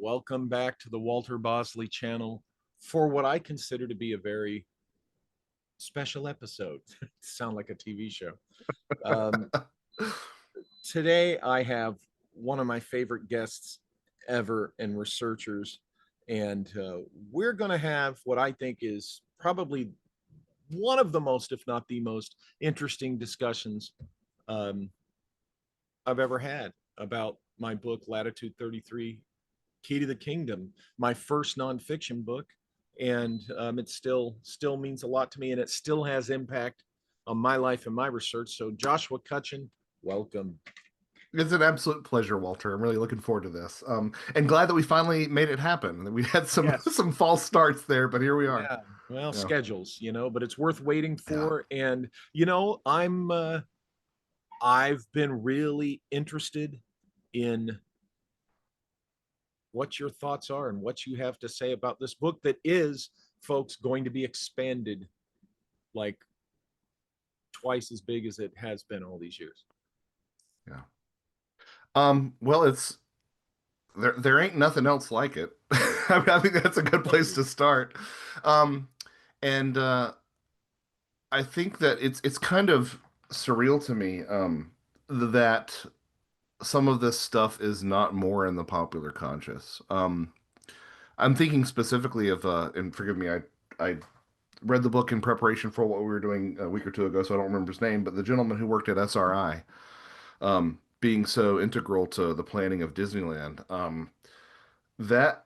Welcome back to the Walter Bosley channel for what I consider to be a very special episode. Sound like a TV show. Um, Today, I have one of my favorite guests ever and researchers, and we're going to have what I think is probably one of the most, if not the most, interesting discussions um, I've ever had about my book, Latitude 33 Key to the Kingdom, my first nonfiction book, and it still means a lot to me, and it still has impact on my life and my research. So, Joshua Cutchin, welcome. It's an absolute pleasure, Walter. I'm really looking forward to this. And glad that we finally made it happen. We had some Yes. some false starts there, but here we are. Yeah. Well, Yeah. schedules, but it's worth waiting Yeah. for. And I've been really interested in what your thoughts are and what you have to say about this book that is, folks, going to be expanded like twice as big as it has been all these years. Yeah. Well, it's there ain't nothing else like it. I think that's a good place to start. Um, and I think that it's kind of surreal to me that some of this stuff is not more in the popular conscious. I'm thinking specifically of and forgive me, I read the book in preparation for what we were doing a week or two ago, so I don't remember his name, but the gentleman who worked at SRI, being so integral to the planning of Disneyland, that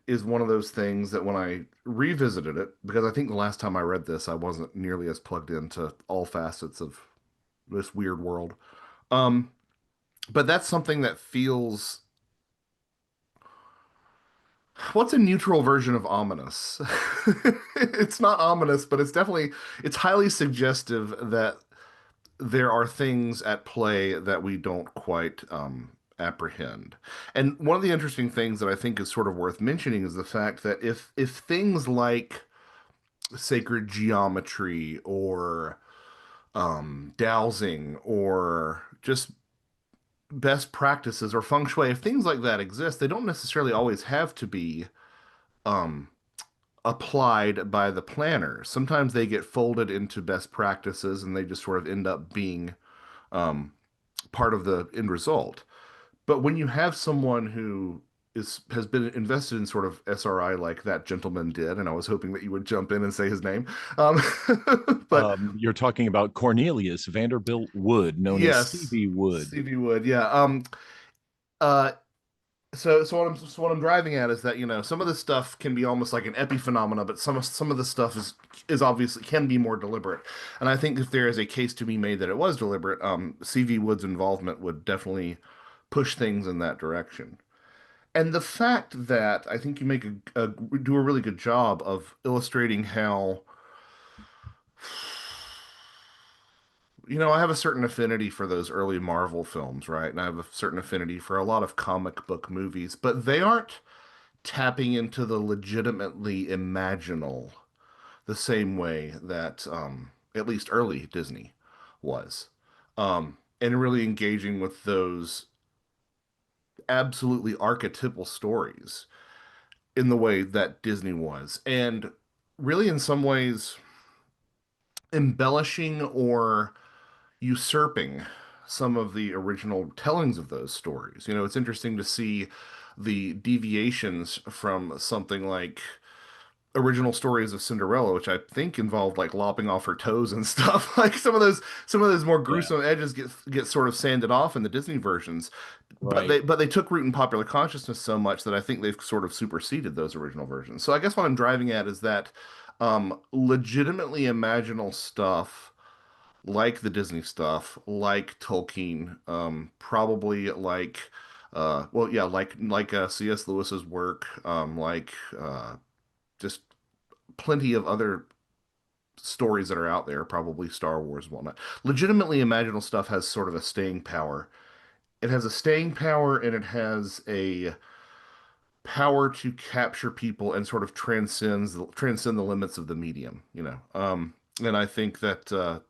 is one of those things that when I revisited it, because I think the last time I read this, I wasn't nearly as plugged into all facets of this weird world. Um, but that's something that feels, what's a neutral version of ominous? It's not ominous, but it's highly suggestive that there are things at play that we don't quite apprehend. And one of the interesting things that I think is sort of worth mentioning is the fact that if things like sacred geometry or dowsing or just best practices or feng shui, if things like that exist, they don't necessarily always have to be um, applied by the planner. Sometimes they get folded into best practices and they just sort of end up being um, part of the end result. But when you have someone who has been invested in sort of SRI like that gentleman did, and I was hoping that you would jump in and say his name. Um, but You're talking about Cornelius Vanderbilt Wood, known as yes, Stevie Wood. Stevie Wood, yeah. Uh, so what I'm driving at is that some of this stuff can be almost like an epiphenomena, but some of the stuff is obviously can be more deliberate. And I think if there is a case to be made that it was deliberate, C.V. Wood's involvement would definitely push things in that direction. And the fact that I think you do a really good job of illustrating how, I have a certain affinity for those early Marvel films, right? And I have a certain affinity for a lot of comic book movies, but they aren't tapping into the legitimately imaginal the same way that at least early Disney was. And really engaging with those absolutely archetypal stories in the way that Disney was. And really, in some ways, embellishing or usurping some of the original tellings of those stories. It's interesting to see the deviations from something like original stories of Cinderella, which I think involved like lopping off her toes and stuff. Like some of those more Yeah, gruesome edges get sort of sanded off in the Disney versions. But right. they took root in popular consciousness so much that I think they've sort of superseded those original versions. So I guess what I'm driving at is that legitimately imaginal stuff like the Disney stuff, like Tolkien, probably like well, yeah, like C.S. Lewis's work, like just plenty of other stories that are out there, probably Star Wars and whatnot. Legitimately imaginal stuff has sort of a staying power. It has a staying power and it has a power to capture people and sort of transcend the limits of the medium. And I think that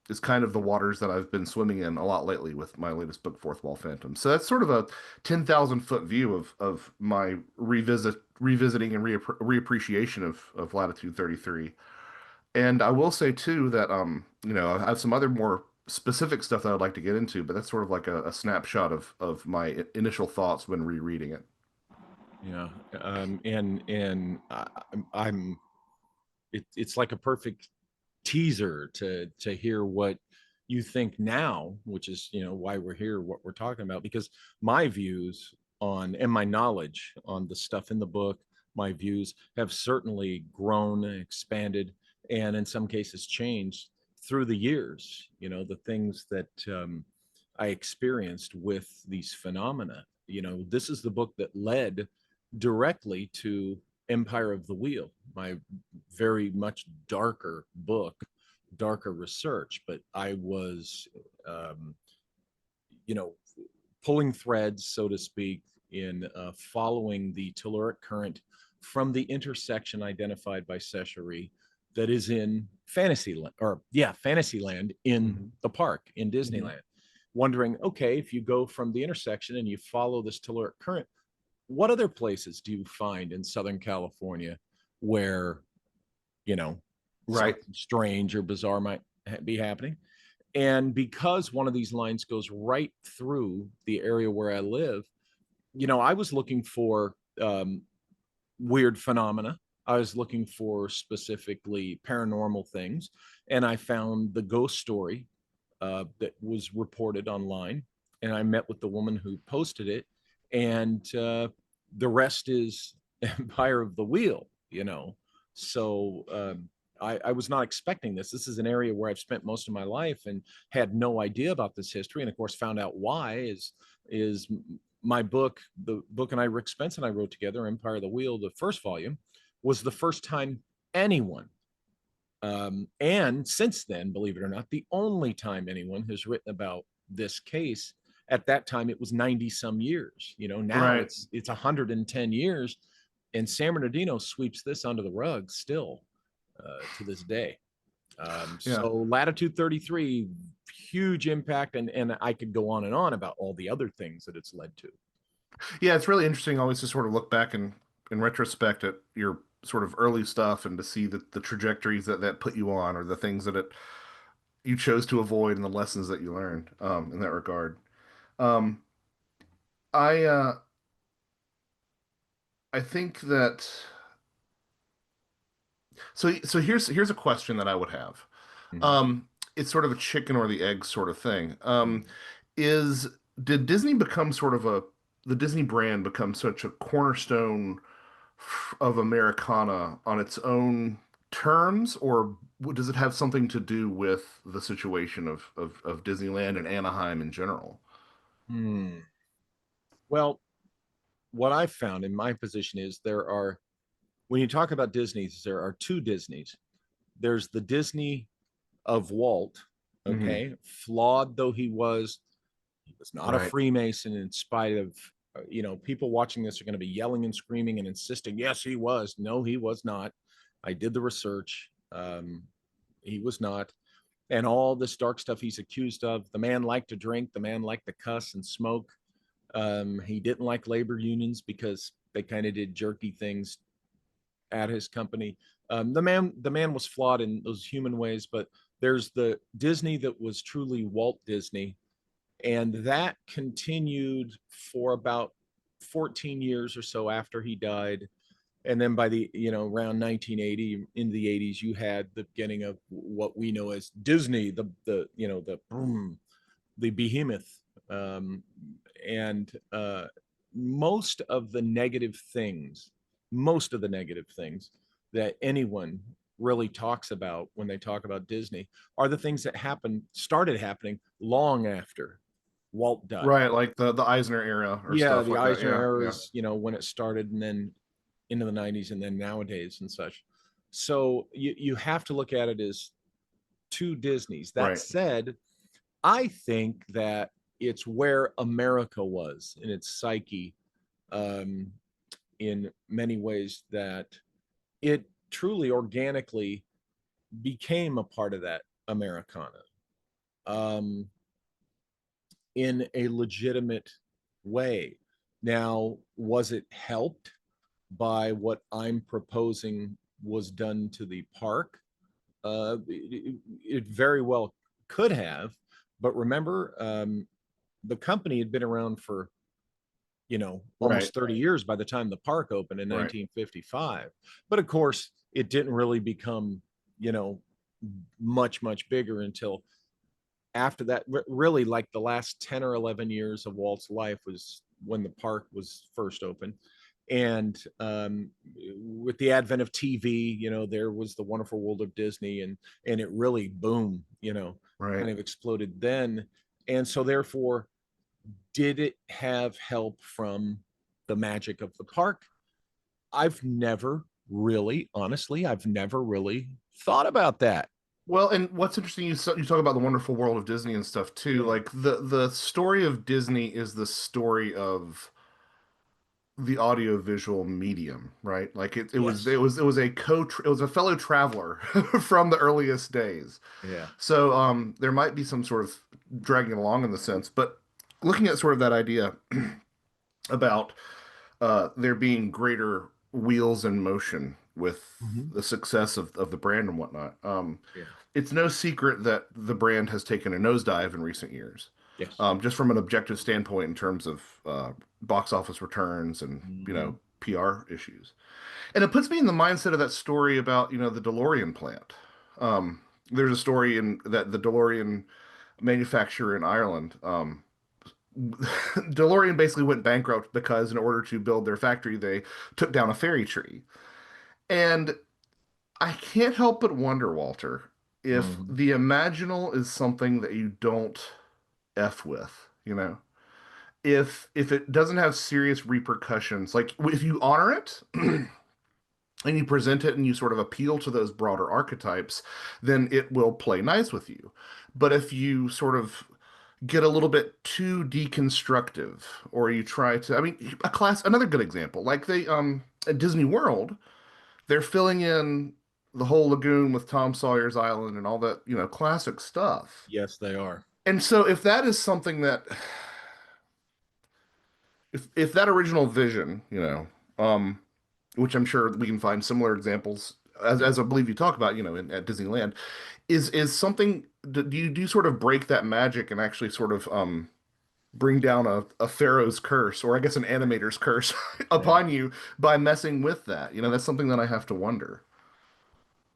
is kind of the waters that I've been swimming in a lot lately with my latest book, Fourth Wall Phantom. So that's sort of a 10,000 foot view of my revisiting and reappreciation of Latitude 33. And I will say too that I have some other more specific stuff that I'd like to get into, but that's sort of like a snapshot of my initial thoughts when rereading it. Yeah. I'm it's like a perfect teaser to hear what you think now, which is, why we're here, what we're talking about, because my views on and my knowledge on the stuff in the book, my views have certainly grown, expanded, and in some cases changed through the years. The things that I experienced with these phenomena. This is the book that led directly to Empire of the Wheel, my very much darker book, darker research. But I was, um, you know, pulling threads, so to speak, in following the telluric current from the intersection identified by Sechery that is in Fantasyland in Hmm. the park in Hmm. Disneyland. Wondering, okay, if you go from the intersection and you follow this telluric current, what other places do you find in Southern California where, you know, Right. something strange or bizarre might be happening? And because one of these lines goes right through the area where I live, I was looking for weird phenomena. I was looking for specifically paranormal things. And I found the ghost story that was reported online. And I met with the woman who posted it. And the rest is Empire of the Wheel. So I was not expecting this. This is an area where I've spent most of my life and had no idea about this history. And of course, found out why is my book, the book Rick Spence and I wrote together, Empire of the Wheel, the first volume, was the first time anyone, and since then, believe it or not, the only time anyone has written about this case. At that time, it was 90 some years. Now Right. it's 110 years, and San Bernardino sweeps this under the rug still to this day. Yeah. So Latitude 33, huge impact, and I could go on and on about all the other things that it's led to. Yeah, it's really interesting always to sort of look back and in retrospect at your sort of early stuff and to see the trajectories that put you on or the things that you chose to avoid and the lessons that you learned in that regard. Um, I I think that so here's a question that I would have. Mhm. Um, it's sort of a chicken or the egg sort of thing. Is did Disney become sort of the Disney brand become such a cornerstone of Americana on its own terms, or does it have something to do with the situation of Disneyland and Anaheim in general? Hmm. Well, what I've found in my position is when you talk about Disney's, there are two Disneys. There's the Disney of Walt, Hmm. okay, flawed though he was not a Right. Freemason, in spite of, people watching this are going to be yelling and screaming and insisting, yes, he was. No, he was not. I did the research. He was not. And all this dark stuff he's accused of. The man liked to drink. The man liked to cuss and smoke. He didn't like labor unions because they kind of did jerky things at his company. The man was flawed in those human ways, but there's the Disney that was truly Walt Disney, and that continued for about 14 years or so after he died. And then by the around 1980, in the 80s, you had the beginning of what we know as Disney, the behemoth, um, and most of the negative things, most of the negative things that anyone really talks about when they talk about Disney are the things that started happening long after Walt died. Right, like the Eisner era or Yeah, stuff the like that. Eisner Yeah, era yeah. is, when it started, and then into the 90s, and then nowadays and such. So you have to look at it as two Disneys. That Right. said, I think that it's where America was in its psyche, um, in many ways, that it truly organically became a part of that Americana. um, in a legitimate way. Now, was it helped by what I'm proposing was done to the park? It very well could have, but remember, the company had been around for Right. almost 30 years by the time the park opened in Right. 1955. But of course, it didn't really become you know much bigger until after that. Really, like the last 10 or 11 years of Walt's life was when the park was first opened. And with the advent of TV, there was the Wonderful World of Disney, and it really boomed, Right. kind of exploded then. And so therefore, did it have help from the magic of the park? I've never really, honestly, I've never really thought about that. Well, and what's interesting, you talk about the wonderful world of Disney and stuff too. Yeah. Like the story of Disney is the story of the audiovisual medium, right? Like Yes. it was it was a fellow traveler from the earliest days. Yeah. So there might be some sort of dragging it along in the sense, but looking at sort of that idea about there being greater wheels in motion with Hmm. the success of the brand and whatnot. Yeah. It's no secret that the brand has taken a nosedive in recent years, Yes. just from an objective standpoint in terms of box office returns and Hmm. PR issues. And it puts me in the mindset of that story about the DeLorean plant. There's a story in that the DeLorean manufacturer in Ireland. DeLorean basically went bankrupt because in order to build their factory, they took down a fairy tree. And I can't help but wonder, Walter, if Hmm. the imaginal is something that you don't F with, you know? If it doesn't have serious repercussions, like if you honor it and you present it and you sort of appeal to those broader archetypes, then it will play nice with you. But if you sort of get a little bit too deconstructive or you try to, I mean, another good example, like they at Disney World, they're filling in the whole lagoon with Tom Sawyer's Island and all that, classic stuff. Yes, they are. And so if that is something that if that original vision, which I'm sure we can find similar examples Yeah. as I believe you talk about, at Disneyland, is something do you sort of break that magic and actually sort of bring down a pharaoh's curse or I guess an animator's curse Yeah. upon you by messing with that? That's something that I have to wonder.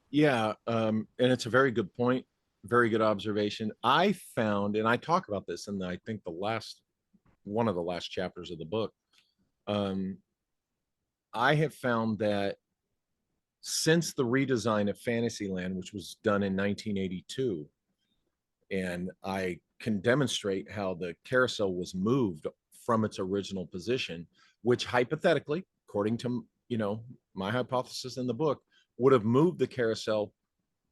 Yeah. And it's a very good point. Very good observation. I found, and I talk about this in I think the last one of the last chapters of the book. Um, I have found that since the redesign of Fantasyland, which was done in 1982, and I can demonstrate how the carousel was moved from its original position, which hypothetically, according to my hypothesis in the book, would have moved the carousel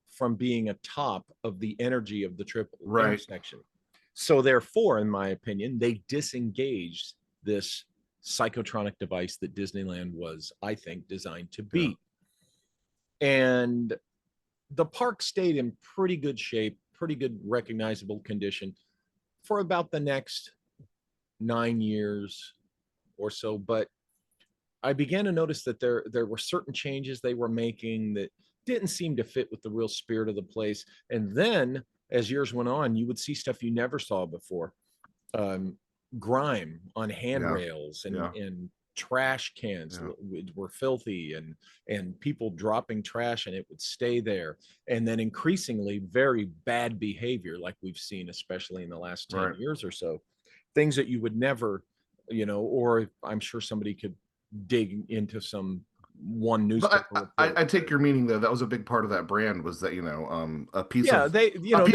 from being atop of the energy of the triple Right. intersection. So therefore, in my opinion, they disengaged this psychotronic device that Disneyland was, I think, designed to Yeah. beat. And the park stayed in pretty good shape, pretty good recognizable condition for about the next 9 years or so. But I began to notice that there were certain changes they were making that didn't seem to fit with the real spirit of the place. And then as years went on, you would see stuff you never saw before. Um, Grime on Yeah. handrails, and Yeah. trash cans Yeah. were filthy, and people dropping trash and it would stay there. And then increasingly very bad behavior like we've seen, especially in the last 10 Right. years or so. Things that you would never, or I'm sure somebody could dig into some one But newspaper I report. take your meaning though. That was a big part of that brand was that Yeah, they a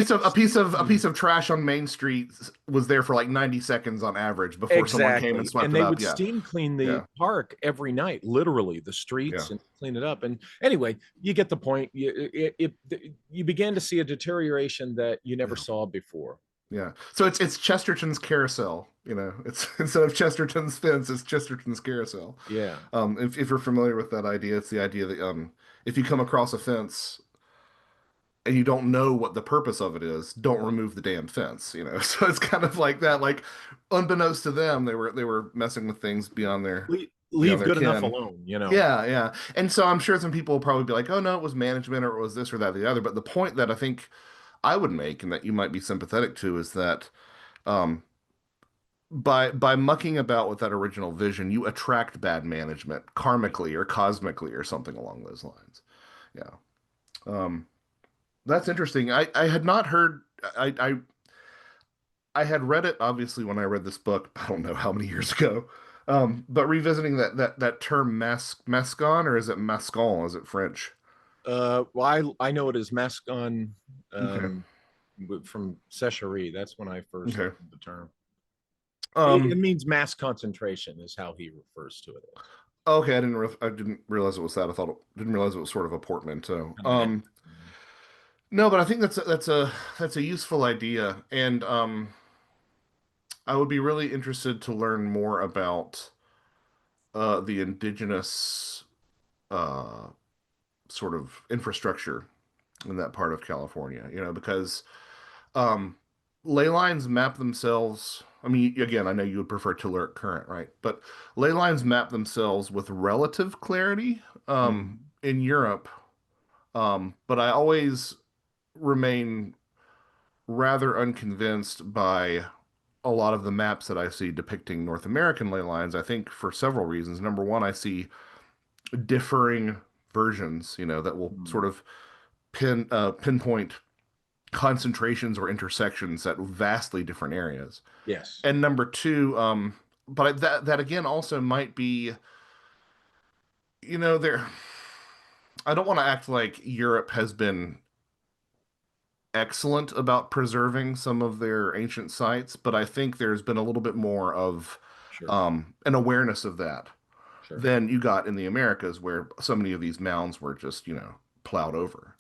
piece of trash on Main Street was there for like 90 seconds on average before someone came and exactly. swept And it they up. would Yeah, steam clean the yeah, park every night, literally the yeah, streets, and clean it up. And anyway, you get the point. You began to see a deterioration that you never yeah, saw before. yeah. So it's Chesterton's carousel. It's instead of Chesterton's fence, it's Chesterton's carousel. Yeah. If you're familiar with that idea, it's the idea that if you come across a fence and you don't know what the purpose of it is, don't remove the damn fence, you know. So it's kind of like that. Like, unbeknownst to them, they were messing with things beyond Leave their good enough kin. alone, you know. Yeah, yeah. And so I'm sure some people will probably be like, "Oh no, it was management, or it was this or that, or the other." But the point that I think I would make, and that you might be sympathetic to, is that um, by mucking about with that original vision, you attract bad management karmically or cosmically or something along those lines. Yeah. Um, that's interesting. I had not heard. I had read it obviously when I read this book. I don't know how many years ago. But revisiting that term mascon, or is it mascon? Is it French? Well, I know it as Mascon, Okay. um, from Sechery. That's when I first Okay. learned the term. It Um, means mass concentration, is how he refers to it as. okay, I didn't realize it was that. Didn't realize it was sort of a portmanteau. Kind of an No, but I think that's a useful idea, and I would be really interested to learn more about the indigenous uh sort of infrastructure in that part of California, you know, because um ley lines map themselves. I mean, again, I know you would prefer telluric current, right? But ley lines map themselves with relative clarity Mhm. in Europe. But I always remain rather unconvinced by a lot of the maps that I see depicting North American ley lines. I think for several reasons. Number one, I see differing versions, you know, that will Mhm. sort of pinpoint concentrations or intersections at vastly different areas. Yes. And number two, but that again also might be, you know, there. I don't want to act like Europe has been excellent about preserving some of their ancient sites, but I think there's been a little bit more of Sure. an awareness of that Sure. than you got in the Americas, where so many of these mounds were just, you know, plowed over.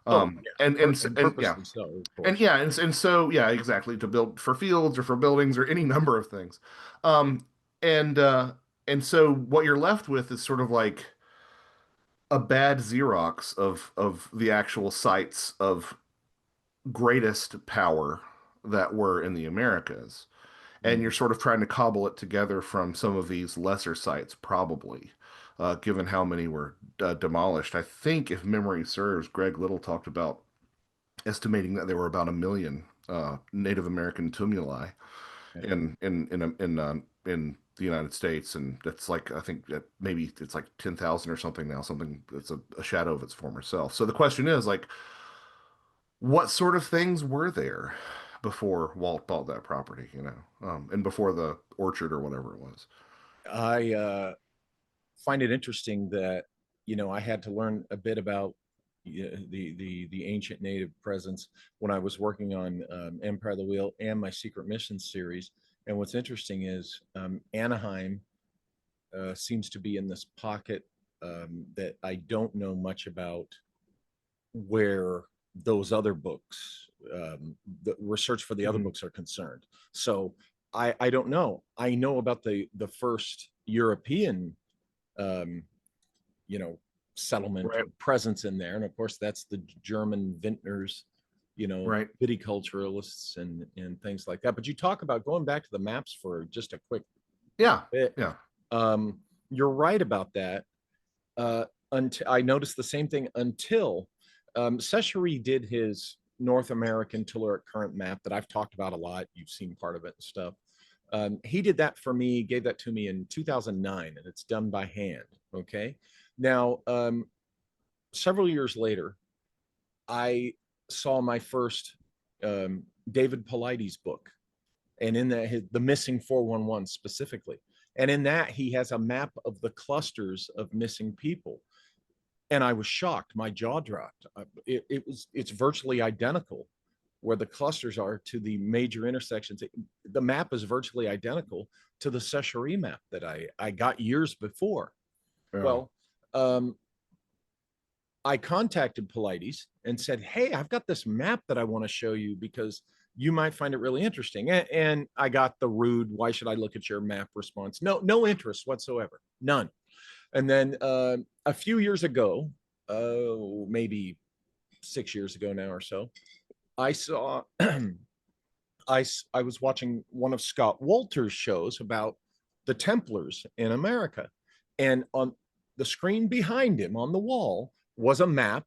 Oh, yeah. And Yeah, purposely so, of and course. yeah, and so yeah, exactly, to build for fields or for buildings or any number of things, um, and uh, and so what you're left with is sort of like a bad Xerox of the actual sites of greatest power that were in the Americas. And you're Mhm. sort of trying to cobble it together from some of these lesser sites, probably, given how many were demolished. I think, if memory serves, Greg Little talked about estimating that there were about 1 million Native American tumuli Yeah. in the United States, and that's like, I think that maybe it's like 10,000 or something now, something that's a shadow of its former self. So the question is, like, what sort of things were there before Walt bought that property, you know, and before the orchard or whatever it was? I find it interesting that, I had to learn a bit about the ancient native presence when I was working on Empire of the Wheel and my Secret Mission series. And what's interesting is Anaheim seems to be in this pocket that I don't know much about, where those other books, the research for the other Mhm. books are concerned. So I don't know. I know about the first European, um, you know, settlement Right, or presence in there, and of course that's the German vintners, right. viticulturalists and things like that. But you talk about going back to the maps for just a quick Yeah, bit. yeah. Um, you're right about that. Until I noticed the same thing until Sechery did his North American telluric current map that I've talked about a lot. You've seen part of it and stuff. He did that for me, gave that to me in 2009, and it's done by hand. Okay. Now, several years later, I saw my first David Paulides book, and in that, the missing 411 specifically. And in that, he has a map of the clusters of missing people, and I was shocked. My jaw dropped. It's virtually identical where the clusters are to the major intersections. The map is virtually identical to the Sechery map that I got years before. Yeah. Well, um, I contacted Paulides and said, "Hey, I've got this map that I want to show you because you might find it really interesting." And I got the rude, "Why should I look at your map?" response. No, no interest whatsoever, none. And then a few years ago, maybe 6 years ago now or so, I saw I was watching one of Scott Wolter's shows about the Templars in America. And on the screen behind him on the wall was a map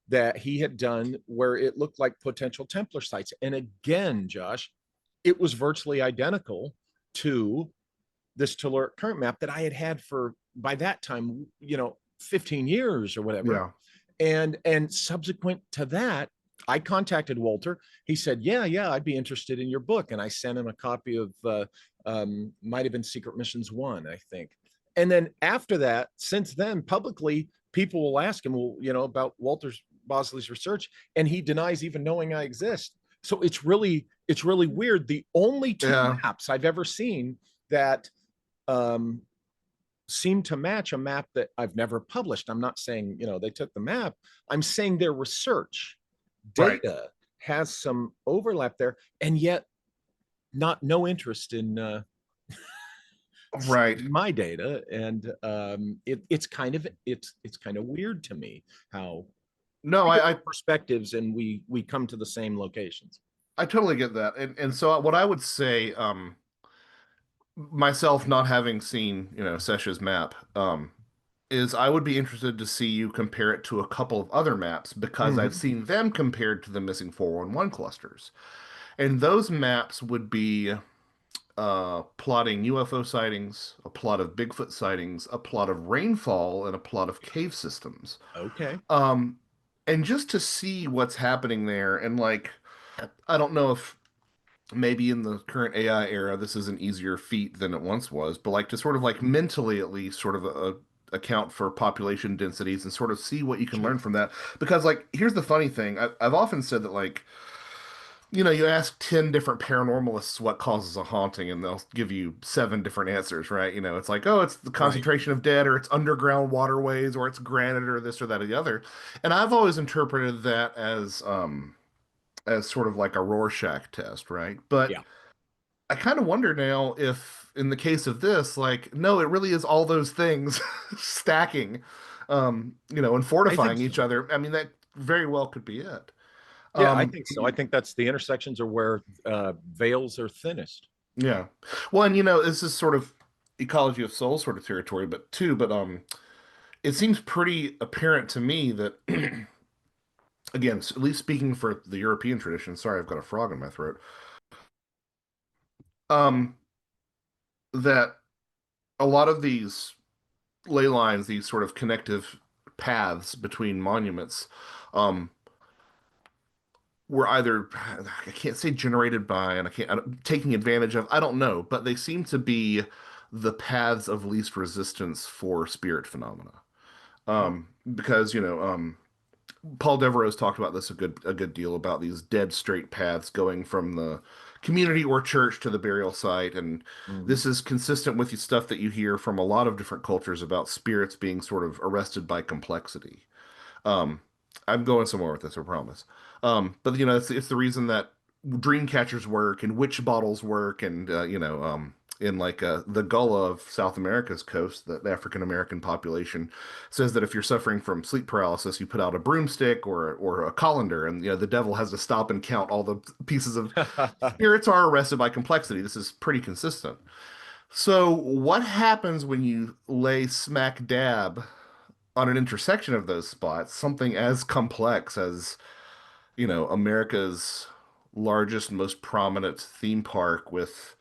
that he had done where it looked like potential Templar sites. And again, Josh, it was virtually identical to this Telluric current map that I had had for, by that time, 15 years or whatever. Yeah. And subsequent to that, I contacted Walter. He said, yeah, I'd be interested in your book. And I sent him a copy of, might have been Secret Missions 1, I think. And then after that, since then, publicly, people will ask him, well, about Walter's Bosley's research, and he denies even knowing I exist. So it's really weird. The only two maps I've ever seen that seem to match a map that I've never published. I'm not saying, they took the map. I'm saying their research data has some overlap there, and yet no interest in my data. And it's kind of weird to me how I perspectives and we come to the same locations. I totally get that. And so what I would say, myself not having seen, Sesh's map, is I would be interested to see you compare it to a couple of other maps because I've seen them compared to the missing 411 clusters. And those maps would be plotting UFO sightings, a plot of Bigfoot sightings, a plot of rainfall, and a plot of cave systems. Okay. And just to see what's happening there, and like, I don't know if maybe in the current AI era, this is an easier feat than it once was, but like to sort of like mentally at least sort of account for population densities and sort of see what you can learn from that. Because like, here's the funny thing. I've often said that like, you ask 10 different paranormalists what causes a haunting, and they'll give you 7 different answers, right? It's like, oh, it's the concentration of dead, or it's underground waterways, or it's granite, or this or that or the other. And I've always interpreted that as sort of like a Rorschach test, right? But yeah, I kind of wonder now if, in the case of this, like, no, it really is all those things stacking, and fortifying each other. I mean, that very well could be it. Yeah, I think so. I think that's the intersections are where veils are thinnest. Yeah. Well, and this is sort of ecology of soul sort of territory, but it seems pretty apparent to me that again, at least speaking for the European tradition, sorry, I've got a frog in my throat. Um, that a lot of these ley lines, these sort of connective paths between monuments, um, were either, I can't say generated by, and taking advantage of, I don't know, but they seem to be the paths of least resistance for spirit phenomena. Because, Paul Devereaux's talked about this a good deal about these dead straight paths going from the community or church to the burial site, and this is consistent with the stuff that you hear from a lot of different cultures about spirits being sort of arrested by complexity. Um, I'm going somewhere with this, I promise. But it's the reason that dream catchers work and witch bottles work, and in like the Gullah of South America's coast, the African American population says that if you're suffering from sleep paralysis, you put out a broomstick or a colander, and the devil has to stop and count all the pieces of spirits are arrested by complexity. This is pretty consistent. So what happens when you lay smack dab on an intersection of those spots, something as complex as, America's largest, most prominent theme park with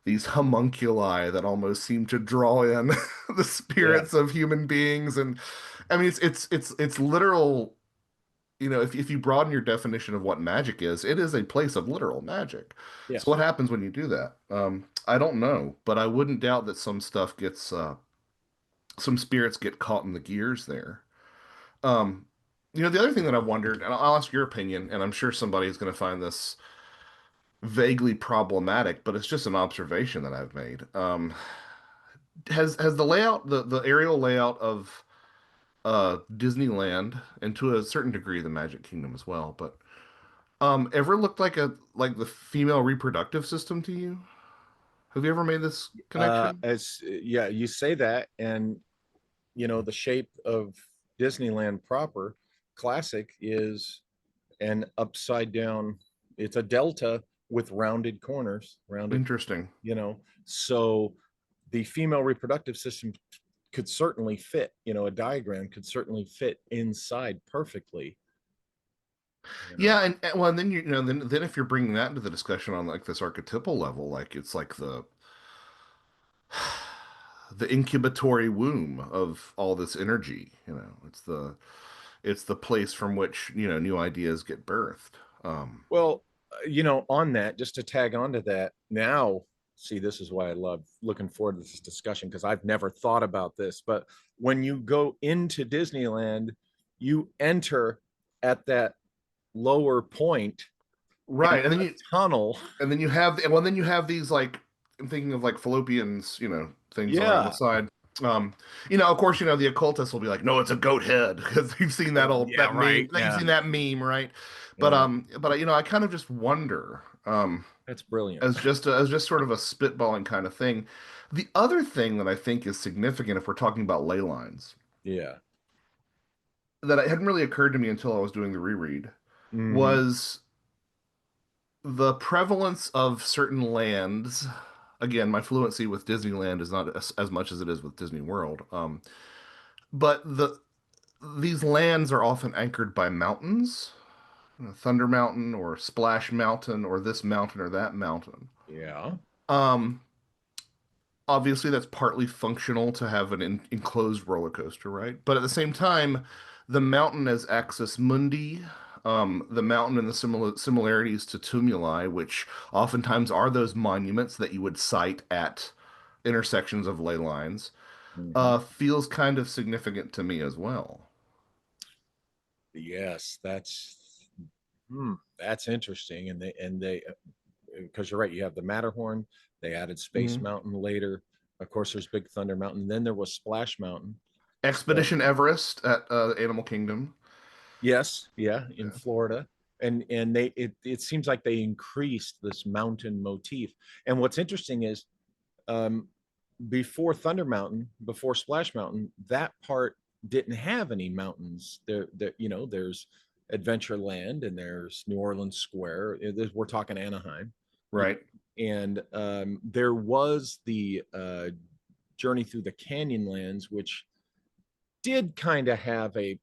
these homunculi that almost seem to draw in the spirits of human beings. And I mean, it's literal, if you broaden your definition of what magic is, it is a place of literal magic. Yes. So what happens when you do that? I don't know, but I wouldn't doubt that some stuff gets, some spirits get caught in the gears there. Um, the other thing that I wondered, and I'll ask your opinion, and I'm sure somebody's going to find this vaguely problematic, but it's just an observation that I've made. Has the layout, the aerial layout of Disneyland, and to a certain degree the Magic Kingdom as well, but ever looked like the female reproductive system to you? Have you ever made this connection? You say that, and the shape of Disneyland proper, classic, is and upside down. It's a delta with rounded corners, rounded, Interesting. So the female reproductive system could certainly fit, a diagram could certainly fit inside perfectly, Yeah, and well, and then then if you're bringing that into the discussion on like this archetypal level, like it's like the incubatory womb of all this energy. It's the place from which new ideas get birthed. Well, on that, just to tag on to that, now, see, this is why I love looking forward to this discussion, because I've never thought about this. But when you go into Disneyland, you enter at that lower point in Right, and then a tunnel. then you have these like I'm thinking of like fallopians, things around the Yeah. side. Um, of course, the occultists will be like, no, it's a goat head because you've seen that Well, old yeah, that meme, right. that you've Yeah. seen that meme, right? But Yeah. I kind of just wonder, That's brilliant. as just sort of a spitballing kind of thing. The other thing that I think is significant if we're talking about ley lines Yeah. that it hadn't really occurred to me until I was doing the reread Hmm. was the prevalence of certain lands. Again, my fluency with Disneyland is not as much as it is with Disney World. But these lands are often anchored by mountains, Thunder Mountain or Splash Mountain or this mountain or that mountain. Yeah. Um, Obviously, that's partly functional to have an enclosed roller coaster, right? But at the same time, the mountain as axis mundi, the mountain and the similarities to tumuli, which oftentimes are those monuments that you would cite at intersections of ley lines, Hmm. feels kind of significant to me as well. Yes, that's interesting. And they because you're right, you have the Matterhorn. They added Space Mhm. Mountain later. Of course, there's Big Thunder Mountain. Then there was Splash Mountain. So Expedition Everest at Animal Kingdom. yes, yeah, in Yeah. Florida. And it seems like they increased this mountain motif. And what's interesting is, um, before Thunder Mountain, before Splash Mountain, that part didn't have any mountains. There's Adventureland and there's New Orleans Square. We're talking Anaheim, Right. and there was the Journey Through the Canyonlands, which did kind of have a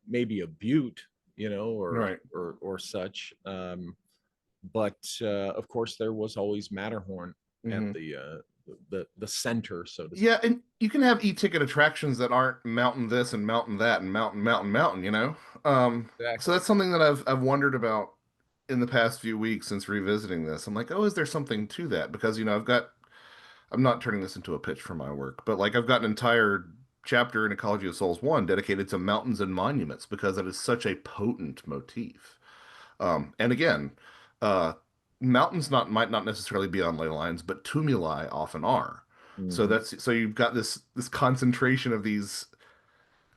maybe a butte, Right. or such. But of course, there was always Matterhorn at Hmm. the center, so to Yeah, speak. and you can have e-ticket attractions that aren't mountain this and mountain that and mountain. So Exactly. that's something that I've wondered about in the past few weeks since revisiting this. I'm like, oh, is there something to that? Because I'm not turning this into a pitch for my work, but like I've got an entire chapter in Ecology of Souls 1 dedicated to mountains and monuments because it is such a potent motif. And again, uh, mountains not might not necessarily be on ley lines, but tumuli often are. So Hmm. that's so you've got this concentration of these.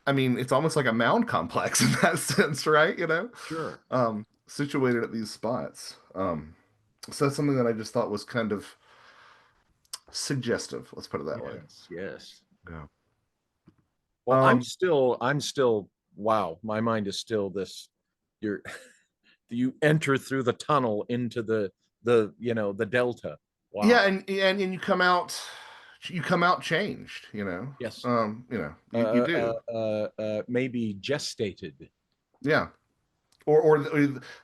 I mean, it's almost like a mound complex in that sense, right? Sure. Situated at these spots. So that's something that I just thought was kind of suggestive. Let's put it that way. Yes. Yes. Yeah. Well, Um, I'm still, wow, my mind is still this. You're, you enter through the tunnel into the delta. Wow. yeah, and you come out changed. Yes. You do. Maybe gestated. Yeah. Or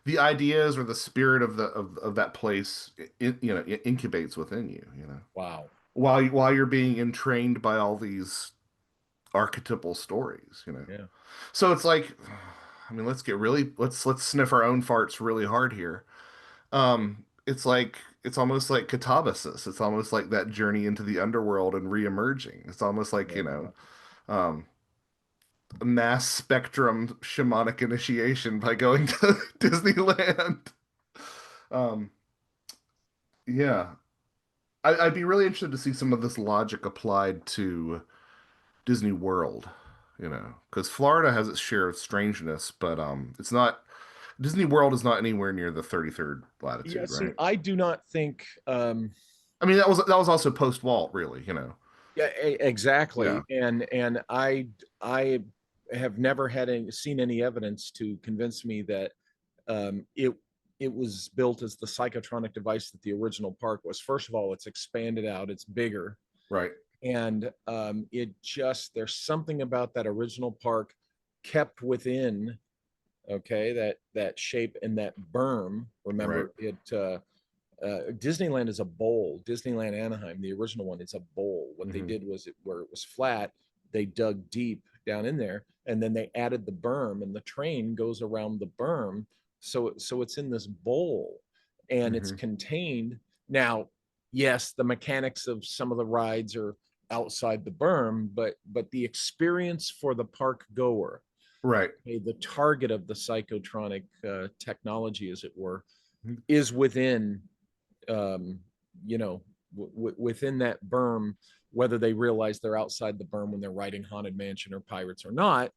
the ideas or the spirit of that place it incubates within you Wow. while you're being entrained by all these archetypal stories. Yeah. So it's like, I mean, let's sniff our own farts really hard here. It's almost like catabasis. It's almost like that journey into the underworld and re-emerging. It's almost like Yeah. um mass spectrum shamanic initiation by going to Disneyland. Um, yeah, I'd be really interested to see some of this logic applied to Disney World, because Florida has its share of strangeness, but it's not. Disney World is not anywhere near the 33rd Yeah. latitude, See, right? I do not think. I mean, that was also post Walt, really. Yeah. Yeah. Exactly. And I have never seen any evidence to convince me that It was built as the psychotronic device that the original park was. First of all, it's expanded out, it's bigger, Right. and it just, there's something about that original park kept within, okay, that shape and that berm. Right. Remember it, Disneyland is a bowl. Disneyland Anaheim, the original one, is a bowl. What they Hmm. did was, where it was flat, they dug deep down in there, and then they added the berm, and the train goes around the berm, so it's in this bowl, and it's Hmm. contained. Now, yes, the mechanics of some of the rides are outside the berm, but the experience for the park goer, Right. the target of the psychotronic technology, as it were, is within, um, you know, within that berm, whether they realize they're outside the berm when they're riding Haunted Mansion or Pirates or not,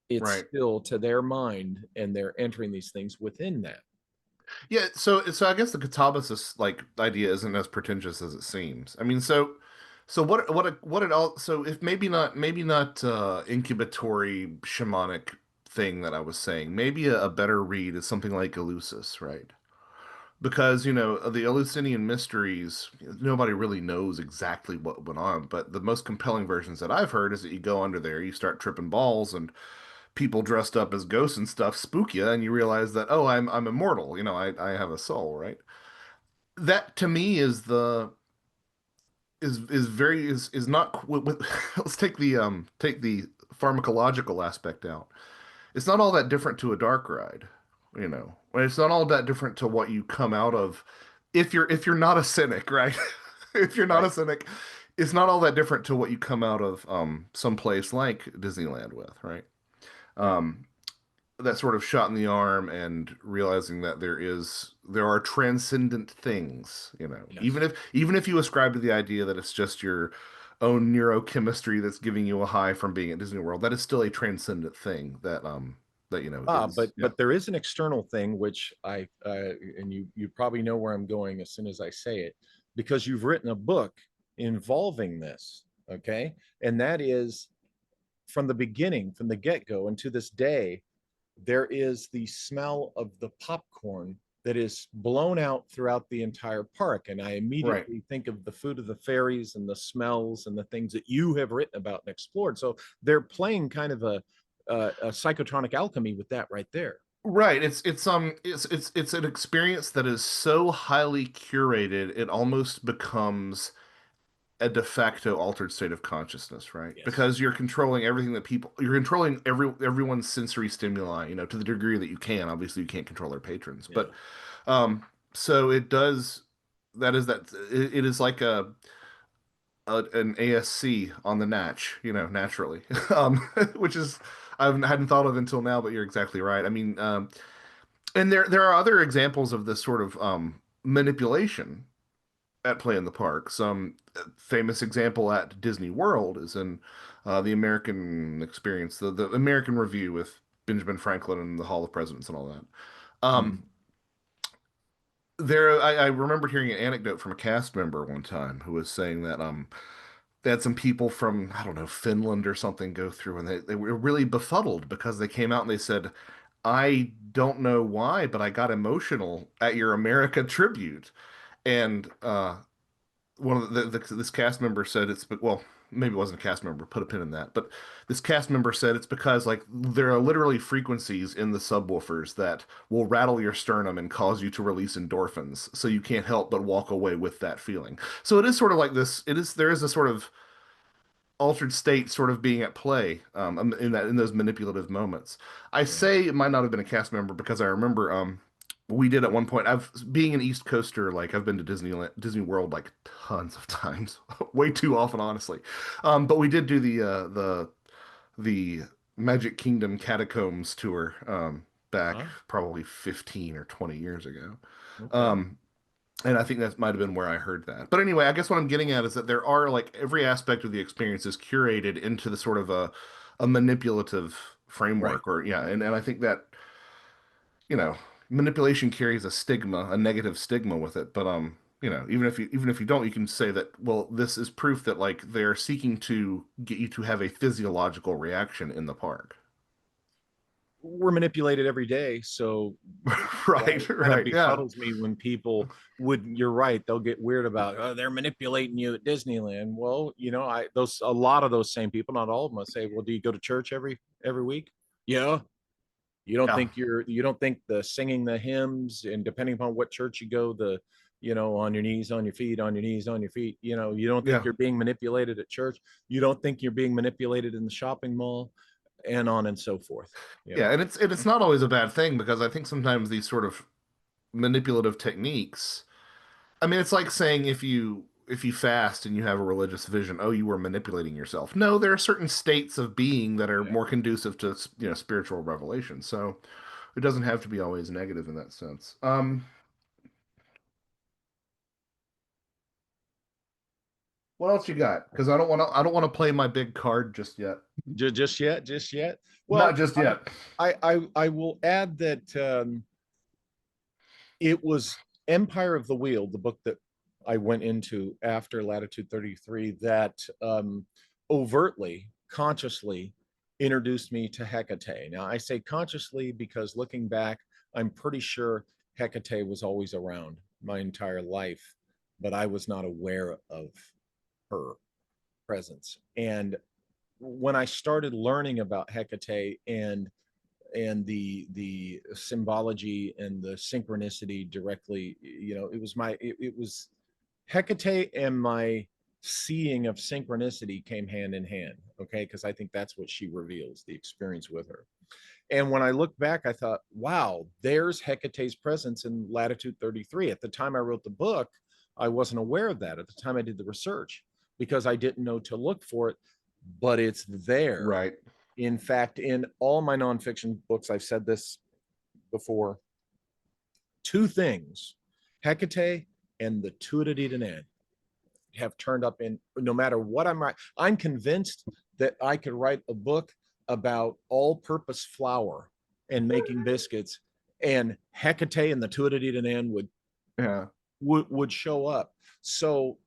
it's Right. still to their mind, and they're entering these things within that. Yeah, so I guess the catabasis like idea isn't as pretentious as it seems. I mean, so what it all so if maybe not incubatory shamanic thing that I was saying, maybe a better read is something like Eleusis, right? Because the Eleusinian mysteries, nobody really knows exactly what went on, but the most compelling versions that I've heard is that you go under there, you start tripping balls, and people dressed up as ghosts and stuff spook you, and you realize that, oh, I'm immortal. I have a soul, right? That to me is very is not let's take the pharmacological aspect out. It's not all that different to a dark ride, It's not all that different to what you come out of if you're not a cynic, right? If you're not a Right. cynic, it's not all that different to what you come out of some place like Disneyland with, right? Um, that sort of shot in the arm and realizing that there are transcendent things, Yes. even if you ascribe to the idea that it's just your own neurochemistry that's giving you a high from being at Disney World, that is still a transcendent thing that is, yeah. But there is an external thing which and you probably know where I'm going as soon as I say it, because you've written a book involving this, okay? And that is, from the beginning, from the get-go, and to this day, there is the smell of the popcorn that is blown out throughout the entire park. And I Right. immediately think of the food of the fairies and the smells and the things that you have written about and explored. So they're playing kind of a psychotronic alchemy with that right there. Right. It's an experience that is so highly curated, it almost becomes a de facto altered state of consciousness, right? Yes. Because you're controlling everyone's sensory stimuli, to the degree that you can. Obviously, you can't control their patrons, Yeah. but so it does. It is like an ASC on the Natch, naturally, which is I hadn't thought of until now, but you're exactly right. I mean, and there are other examples of this sort of manipulation at play in the park. Some famous example at Disney World is in the American Experience, the American Review with Benjamin Franklin and the Hall of Presidents and all that. Um, Mhm. I remember hearing an anecdote from a cast member one time who was saying that they had some people from, I don't know, Finland or something go through, and they were really befuddled because they came out and they said, I don't know why, but I got emotional at your America tribute. And one of this cast member said well, maybe it wasn't a cast member, put a pin in that, but this cast member said it's because like there are literally frequencies in the subwoofers that will rattle your sternum and cause you to release endorphins, so you can't help but walk away with that feeling. So it is sort of like this. There is a sort of altered state sort of being at play in those manipulative moments. I Yeah. say it might not have been a cast member because I remember we did at one point. I've being an East Coaster, like I've been to Disney World like tons of times, way too often, honestly. But we did do the Magic Kingdom Catacombs tour back Huh? probably 15 or 20 years ago. Okay. Um, and I think that might have been where I heard that. But anyway, I guess what I'm getting at is that there are like every aspect of the experience is curated into the sort of a manipulative Right. framework, or yeah, and I think that, you know, manipulation carries a stigma, a negative stigma with it. But even if you don't, you can say that, well, this is proof that like they're seeking to get you to have a physiological reaction in the park. we're manipulated every day. So why it Right, kind of right, yeah, befuddles me when people would, you're right, they'll get weird about, oh, they're manipulating you at Disneyland. Well, a lot of those same people, not all of them, I say, well, do you go to church every week? Yeah. yeah, You don't think the singing the hymns, and depending upon what church you go, on your knees, on your feet, on your knees, on your feet, you don't think yeah. you're being manipulated at church. You don't think you're being manipulated in the shopping mall, and on and so forth. Yeah, and it's not always a bad thing because I think sometimes these sort of manipulative techniques. I mean, it's like saying if you fast and you have a religious vision, oh, you were manipulating yourself. No, there are certain states of being that are Yeah. more conducive to, spiritual revelation. So it doesn't have to be always negative in that sense. What else you got? Because I don't want to play my big card just yet. Just yet. Not Well, just yet. I will add that it was Empire of the Wheel, the book that I went into after Latitude 33, that overtly, consciously introduced me to Hecate. Now, I say consciously because looking back, I'm pretty sure Hecate was always around my entire life, but I was not aware of her presence. And when I started learning about Hecate and the symbology and the synchronicity directly, it was Hecate, and my seeing of synchronicity came hand in hand. Okay, because I think that's what she reveals, the experience with her. And when I look back, I thought, wow, there's Hecate's presence in Latitude 33. At the time I wrote the book, I wasn't aware of that. At the time I did the research, because I didn't know to look for it, but it's there. Right. In fact, in all my nonfiction books, I've said this before, two things, Hecate and the Tuatha De Danann, have turned up in, no matter what I'm writing. I'm convinced that I could write a book about all-purpose flour and making biscuits, and Hecate and the Tuatha De Danann Yeah. would show up. So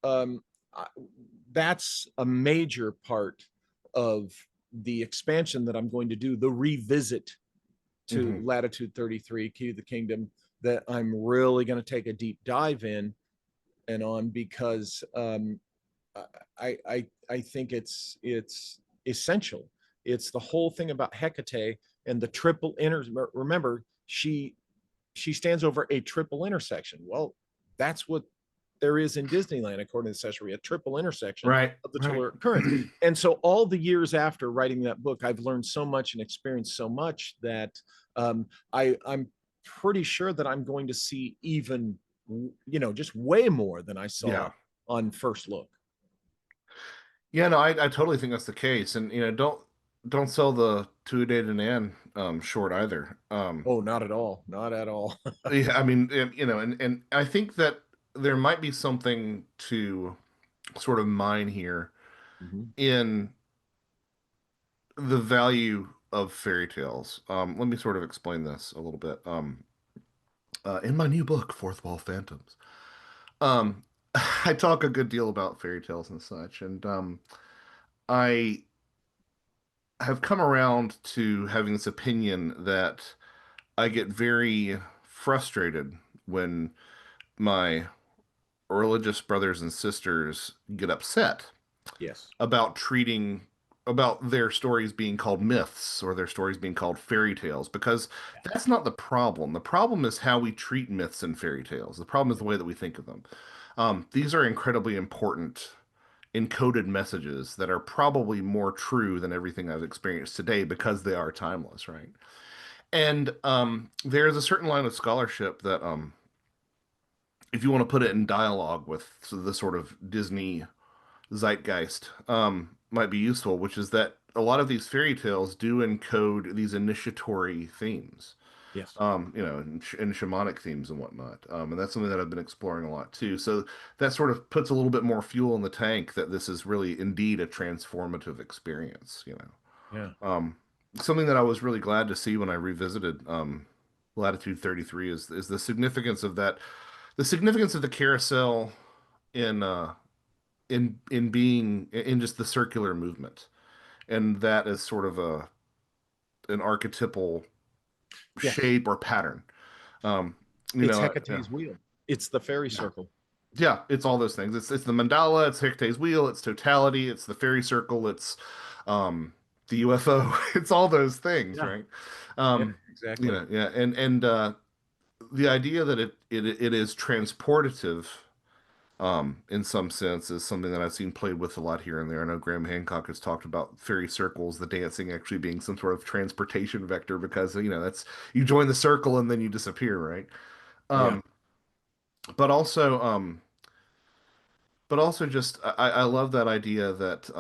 that's a major part of the expansion that I'm going to do, the revisit to Hmm. Latitude 33, Key to the Kingdom, that I'm really going to take a deep dive in and on, because I think it's essential. It's the whole thing about Hecate and the triple inter. Remember, she stands over a triple intersection. Well, that's what there is in Disneyland, according to Sesame, a triple intersection Right. of the Right. telluric currents. And so, all the years after writing that book, I've learned so much and experienced so much that I'm pretty sure that I'm going to see even, just way more than I saw Yeah. on first look. Yeah, no, I totally think that's the case. And don't sell the two dated and short either. Oh, not at all. Not at all. Yeah, I mean, and I think that there might be something to sort of mine here Mhm. in the value of fairy tales. Let me sort of explain this a little bit. In my new book, Fourth Wall Phantoms, um, I talk a good deal about fairy tales and such, and I have come around to having this opinion that I get very frustrated when my religious brothers and sisters get upset Yes. about about their stories being called myths or their stories being called fairy tales, because Yeah. that's not the problem. The problem is how we treat myths and fairy tales. The problem is Yeah. the way that we think of them. These are incredibly important encoded messages that are probably more true than everything I've experienced today because they are timeless, right? And there's a certain line of scholarship that, if you want to put it in dialogue with the sort of Disney zeitgeist, might be useful, which is that a lot of these fairy tales do encode these initiatory themes, Yes. and shamanic themes and whatnot. And that's something that I've been exploring a lot too. So that sort of puts a little bit more fuel in the tank that this is really indeed a transformative experience. Yeah. Something that I was really glad to see when I revisited Latitude 33 is the significance of that, the significance of the carousel in in being in just the circular movement, and that is sort of a an archetypal. Yeah. shape or pattern. Um, you It's know, yeah, Hecate's wheel. It's the fairy yeah, circle. yeah. It's all those things. It's the mandala. It's Hecate's wheel. It's totality. It's the fairy circle. It's the UFO. It's all those things, Yeah. right? Yeah, Um, exactly. yeah, and the idea that it is transportative, in some sense, is something that I've seen played with a lot here and there. I know Graham Hancock has talked about fairy circles, the dancing actually being some sort of transportation vector because that's you join the circle and then you disappear, right? Yeah. Um, but also, just I love that idea that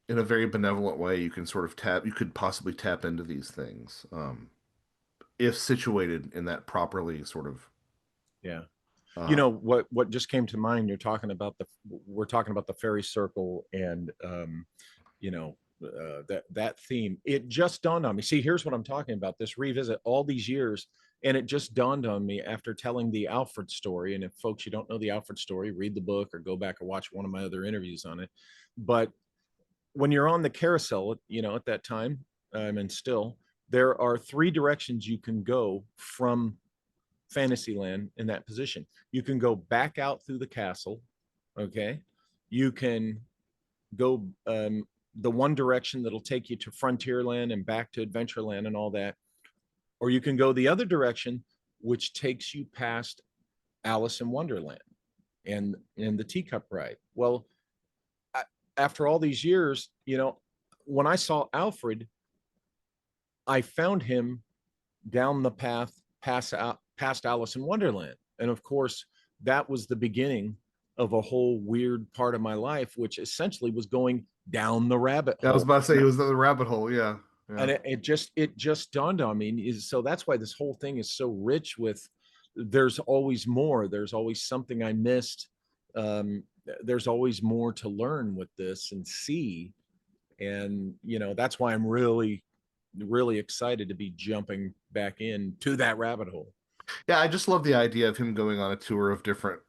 in a very benevolent way you can sort of you could possibly tap into these things if situated in that properly sort of. Yeah. Uh, What just came to mind, we're talking about the fairy circle and that theme. It just dawned on me. See, here's what I'm talking about. This revisit all these years, and it just dawned on me after telling the Alfred story. And if folks you don't know the Alfred story, read the book or go back and watch one of my other interviews on it. But when you're on the carousel, at that time, and still, there are three directions you can go from Fantasyland in that position. You can go back out through the castle, okay? You can go the one direction that'll take you to Frontierland and back to Adventureland and all that, or you can go the other direction, which takes you past Alice in Wonderland and the teacup ride. Well, after all these years, when I saw Alfred, I found him down the path past Alice in Wonderland. And of course, that was the beginning of a whole weird part of my life, which essentially was going down the rabbit I was hole. about to say it was the rabbit hole. Yeah, yeah. And it just dawned on me. So that's why this whole thing is so rich with there's always more. There's always something I missed. Um, there's always more to learn with this and see. And that's why I'm really really excited to be jumping back into that rabbit hole. Yeah, I just love the idea of him going on a tour of different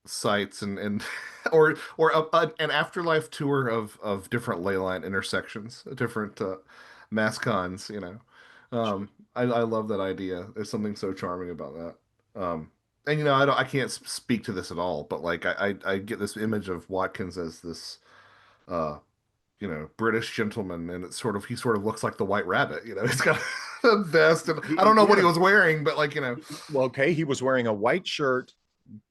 sites and or an afterlife tour of different ley line intersections, different mascons, Sure. I love that idea. There's something so charming about that. And I can't speak to this at all, but like I get this image of Watkins as this uh British gentleman, and it's sort of he sort of looks like the White Rabbit. He's got a vest, and I don't know what he Yeah. was wearing, but like Well, okay. He was wearing a white shirt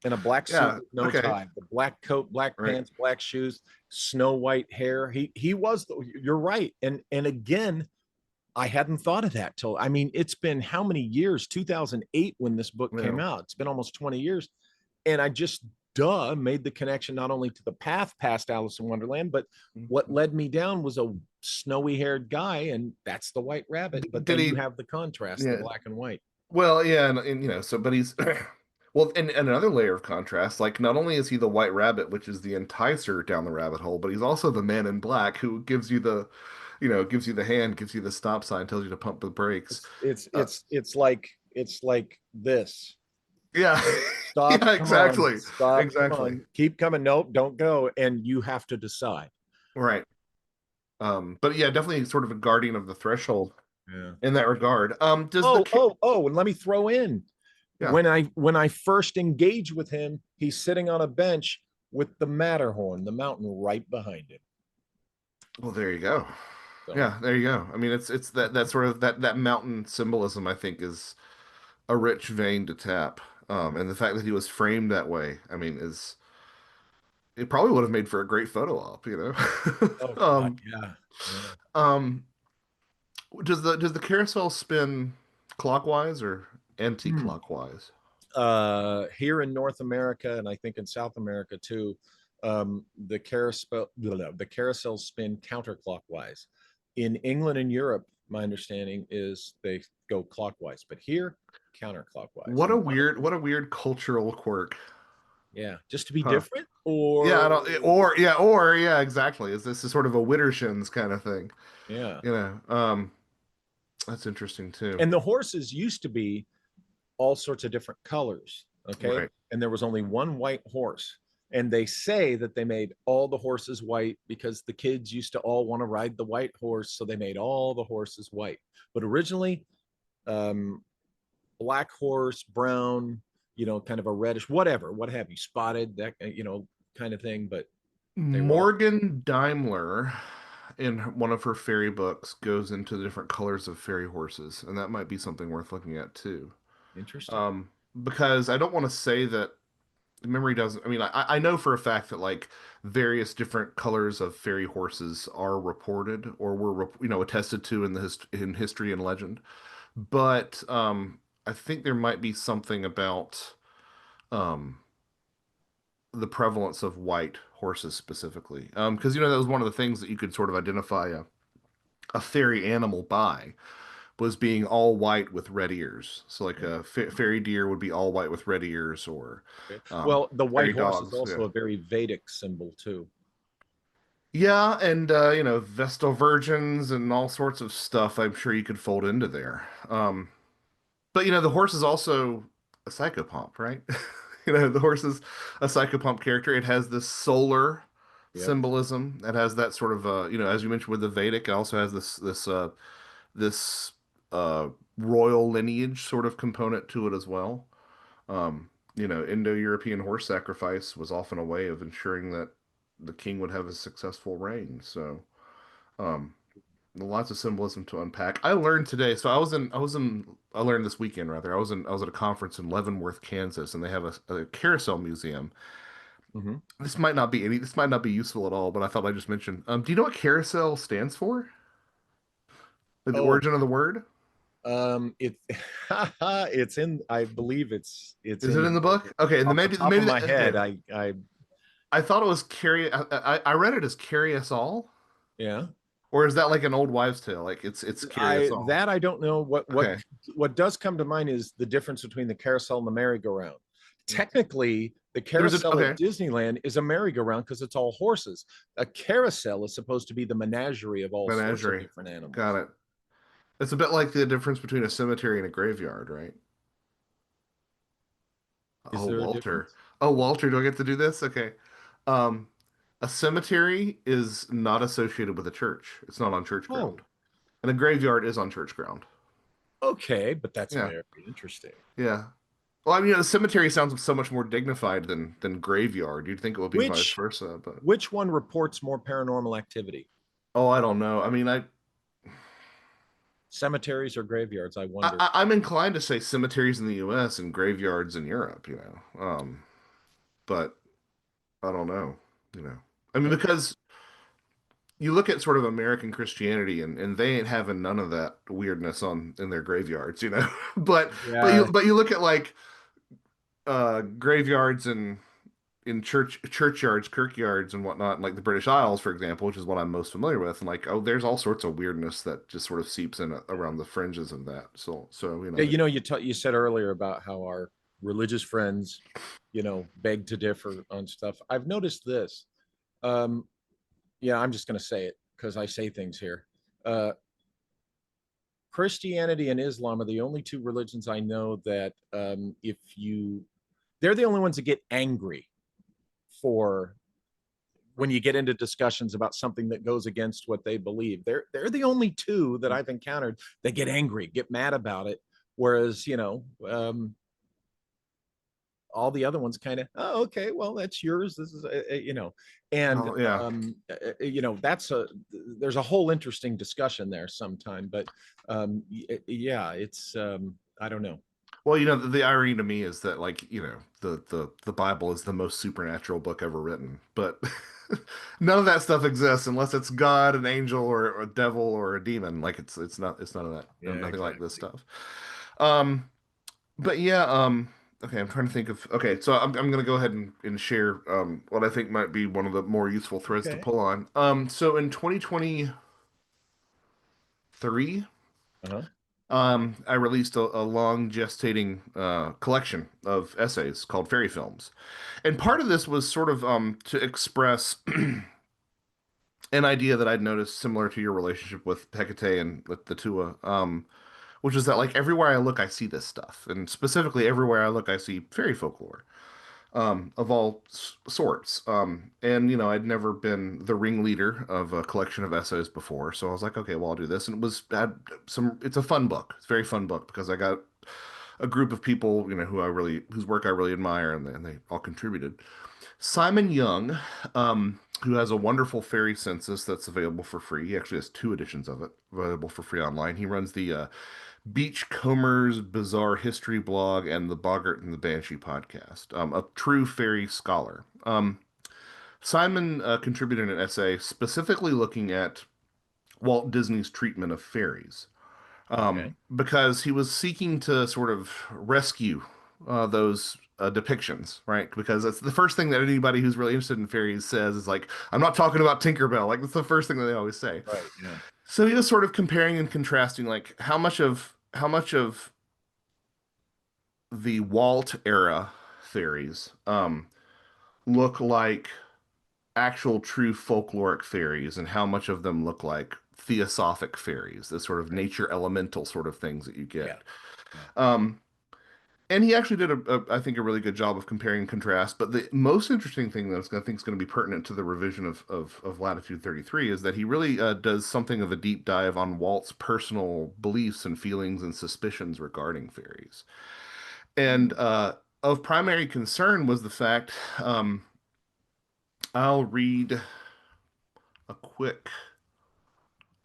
and a black suit yeah, with no okay, tie, the black coat, black right. pants, black shoes, snow white hair. He was. You're right. And again, I hadn't thought of that till. I mean, it's been how many years? 2008 when this book came Yeah. out. It's been almost 20 years, and I just made the connection not only to the path past Alice in Wonderland, but what led me down was a snowy haired guy, and that's the White Rabbit. But Did then you he? have the contrast, the Yeah. black and white. Well, yeah, and so, but he's well, and another layer of contrast. Like, not only is he the White Rabbit, which is the enticer down the rabbit hole, but he's also the Man in Black who gives you gives you the hand, gives you the stop sign, tells you to pump the brakes. It's it's Uh, it's it's like this. yeah, Stop, yeah, come on, exactly, stop, come exactly. on, keep coming. Nope, don't go. And you have to decide. Right. But yeah, definitely sort of a guardian of the threshold Yeah. in that regard. Does the And let me throw in yeah. when I first engage with him, he's sitting on a bench with the Matterhorn, the mountain right behind him. Well, there you go. So Yeah, there you go. I mean, it's that sort of that mountain symbolism, I think, is a rich vein to tap. And the fact that he was framed that way, I mean, is it probably would have made for a great photo op. oh God, um, yeah. Yeah. um, does the carousel spin clockwise or Hmm. anti-clockwise? Here in North America and I think in South America too, the carousel spin counterclockwise. In England and Europe, my understanding is they go clockwise, but here counterclockwise. And What a weird cultural quirk, yeah, just to be huh? different, Yeah, I or don't, or yeah, exactly. Is this is sort of a Widdershins kind of thing? yeah. You know, um, that's interesting too. And the horses used to be all sorts of different colors. Okay. Right. And there was only one white horse. And they say that they made all the horses white because the kids used to all want to ride the white horse. So they made all the horses white. But originally, um, black horse, brown, kind of a reddish, whatever, what have you, spotted, that, kind of thing. But they were all Morgan Daimler, in one of her fairy books, goes into the different colors of fairy horses, and that might be something worth looking at too. interesting. Um, because I don't want to say that memory doesn't. I mean, I know for a fact that like various different colors of fairy horses are reported or were attested to in the in history and legend, but I think there might be something about um the prevalence of white horses specifically. Because that was one of the things that you could sort of identify a fairy animal by was being all white with red ears. So like a fairy deer would be all white with red ears, or Okay. Well, the white fairy horse is dogs. also Yeah, a very Vedic symbol too. yeah, and Vestal virgins and all sorts of stuff. I'm sure you could fold into there. But the horse is also a psychopomp, right? The horse is a psychopomp character. It has this solar Yep. symbolism. It has that sort of as you mentioned with the Vedic, it also has this royal lineage sort of component to it as well. Indo-European horse sacrifice was often a way of ensuring that the king would have a successful reign. So, um, lots of symbolism to unpack. I learned today. So I learned this weekend rather. I was at a conference in Leavenworth, Kansas, and they have a carousel museum. Hmm. This might not be useful at all, but I thought I'd just mention. Do you know what carousel stands for? Like the Oh, origin of the word? it it's in. I believe it's Is it in in the here. book? Okay, and then Off the top of my okay. head, I I thought it was carry. I read it as carry us all, yeah. or is that like an old wives' tale? Like it's carry us all. I don't know. Okay. What does come to mind is the difference between the carousel and the merry-go-round. Technically, the There's a carousel at okay Disneyland is a merry-go-round because it's all horses. A carousel is supposed to be the menagerie of all sorts of menagerie. different Got animals. it. It's a bit like the difference between a cemetery and a graveyard, right? Is Oh, there a Walter. difference? Oh, Walter, do I get to do this? Okay. Um, a cemetery is not associated with a church. It's not on church ground. Oh, And a graveyard is on church ground. okay, but that's Yeah. very interesting. Yeah. Well, I mean, the cemetery sounds so much more dignified than graveyard. You'd think it would be vice Which versa, but which one reports more paranormal activity? oh, I don't know. I mean, Cemeteries or graveyards? I wonder. I'm inclined to say cemeteries in the U.S. and graveyards in Europe, but I don't know, you know. I mean, Okay. because you look at sort of American Christianity and they ain't having none of that weirdness on in their graveyards. But Yeah. you look at like graveyards and in churchyards, kirkyards and whatnot, like the British Isles, for example, which is what I'm most familiar with, and like, oh, there's all sorts of weirdness that just sort of seeps in around the fringes of that. So Yeah, you said earlier about how our religious friends, beg to differ on stuff. I've noticed this. Um, yeah, I'm just going to say it because I say things here. Uh, Christianity and Islam are the only two religions I know that they're the only ones that get angry for when you get into discussions about something that goes against what they believe. They're the only two that I've encountered that get angry, get mad about it. Whereas, all the other ones kind of, oh, okay, well, that's yours. This is, and oh yeah. that's there's a whole interesting discussion there sometime. But yeah, it's I don't know. Well, the irony to me is that like, the Bible is the most supernatural book ever written, but none of that stuff exists unless it's God, an angel, or a devil, or a demon. Like it's none of that, Yeah, nothing like this exactly. stuff. Um, but yeah, okay, I'm trying to think of okay, so I'm gonna go ahead and share what I think might be one of the more useful threads to Okay. pull on. So in 2023, Uh-huh. I released a long gestating collection of essays called Fairy Films. And part of this was sort of to express an idea that I'd noticed similar to your relationship with Hecate and with the Tua, which is that like everywhere I look, I see this stuff. And specifically, everywhere I look, I see fairy folklore. of all sorts. And I'd never been the ringleader of a collection of essays before, so I was like, okay, well, I'll do this. And it's a fun book. It's a very fun book because I got a group of people, whose work I really admire, and they all contributed. Simon Young, who has a wonderful fairy census that's available for free. He actually has two editions of it available for free online. He runs the Beachcomber's Bizarre History blog and the Boggart and the Banshee podcast. A true fairy scholar. Simon contributed an essay specifically looking at Walt Disney's treatment of fairies, Okay. because he was seeking to sort of rescue those depictions, right? Because that's the first thing that anybody who's really interested in fairies says is like, I'm not talking about Tinkerbell. Like, that's the first thing that they always say. Right. Yeah. So he was sort of comparing and contrasting, like how much of the Walt era fairies look like actual true folkloric fairies, and how much of them look like theosophic fairies, the sort of Right. nature elemental sort of things that you Yeah. get. Yeah. Um, and he actually did I think, a really good job of comparing and contrast. But the most interesting thing that I think is going to be pertinent to the revision of Latitude 33 is that he really does something of a deep dive on Walt's personal beliefs and feelings and suspicions regarding fairies. And Mm. of primary concern was the fact, um, I'll read a quick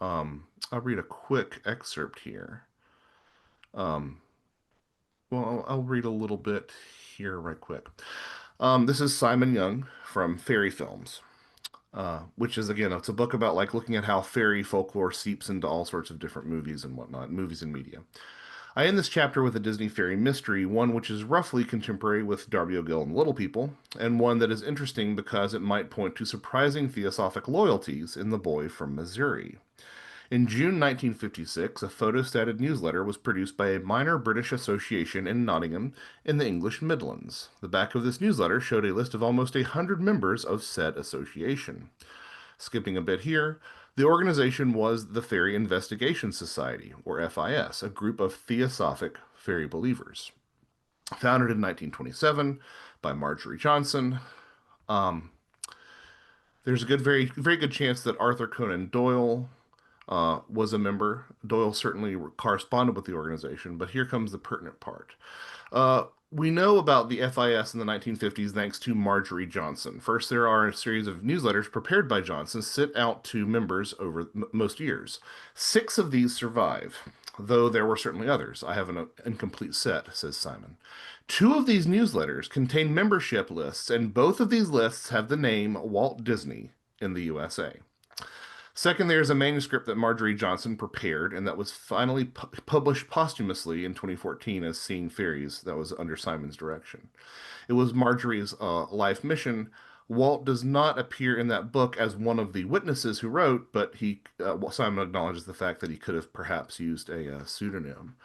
I'll read a quick excerpt here. Um, well, I'll read a little bit here right quick. This is Simon Young from Fairy Films, which is, again, it's a book about like looking at how fairy folklore seeps into all sorts of different movies and whatnot, movies and media. I end this chapter with a Disney fairy mystery, one which is roughly contemporary with Darby O'Gill and Little People, and one that is interesting because it might point to surprising theosophic loyalties in the boy from Missouri. In June 1956, a photostated newsletter was produced by a minor British association in Nottingham in the English Midlands. The back of this newsletter showed a list of almost 100 members of said association. Skipping a bit here, the organization was the Fairy Investigation Society, or FIS, a group of theosophic fairy believers. Founded in 1927 by Marjorie Johnson, um, there's a very, very good chance that Arthur Conan Doyle was a member. Doyle certainly corresponded with the organization, but here comes the pertinent part. We know about the FIS in the 1950s thanks to Marjorie Johnson. First, there are a series of newsletters prepared by Johnson sent out to members over most years. 6 of these survive, though there were certainly others. I have an incomplete set, says Simon. 2 of these newsletters contain membership lists, and both of these lists have the name Walt Disney in the USA. Second, there's a manuscript that Marjorie Johnson prepared and that was finally published posthumously in 2014 as Seeing Fairies, that was under Simon's direction. It was Marjorie's life mission. Walt does not appear in that book as one of the witnesses who wrote, but Simon acknowledges the fact that he could have perhaps used a pseudonym.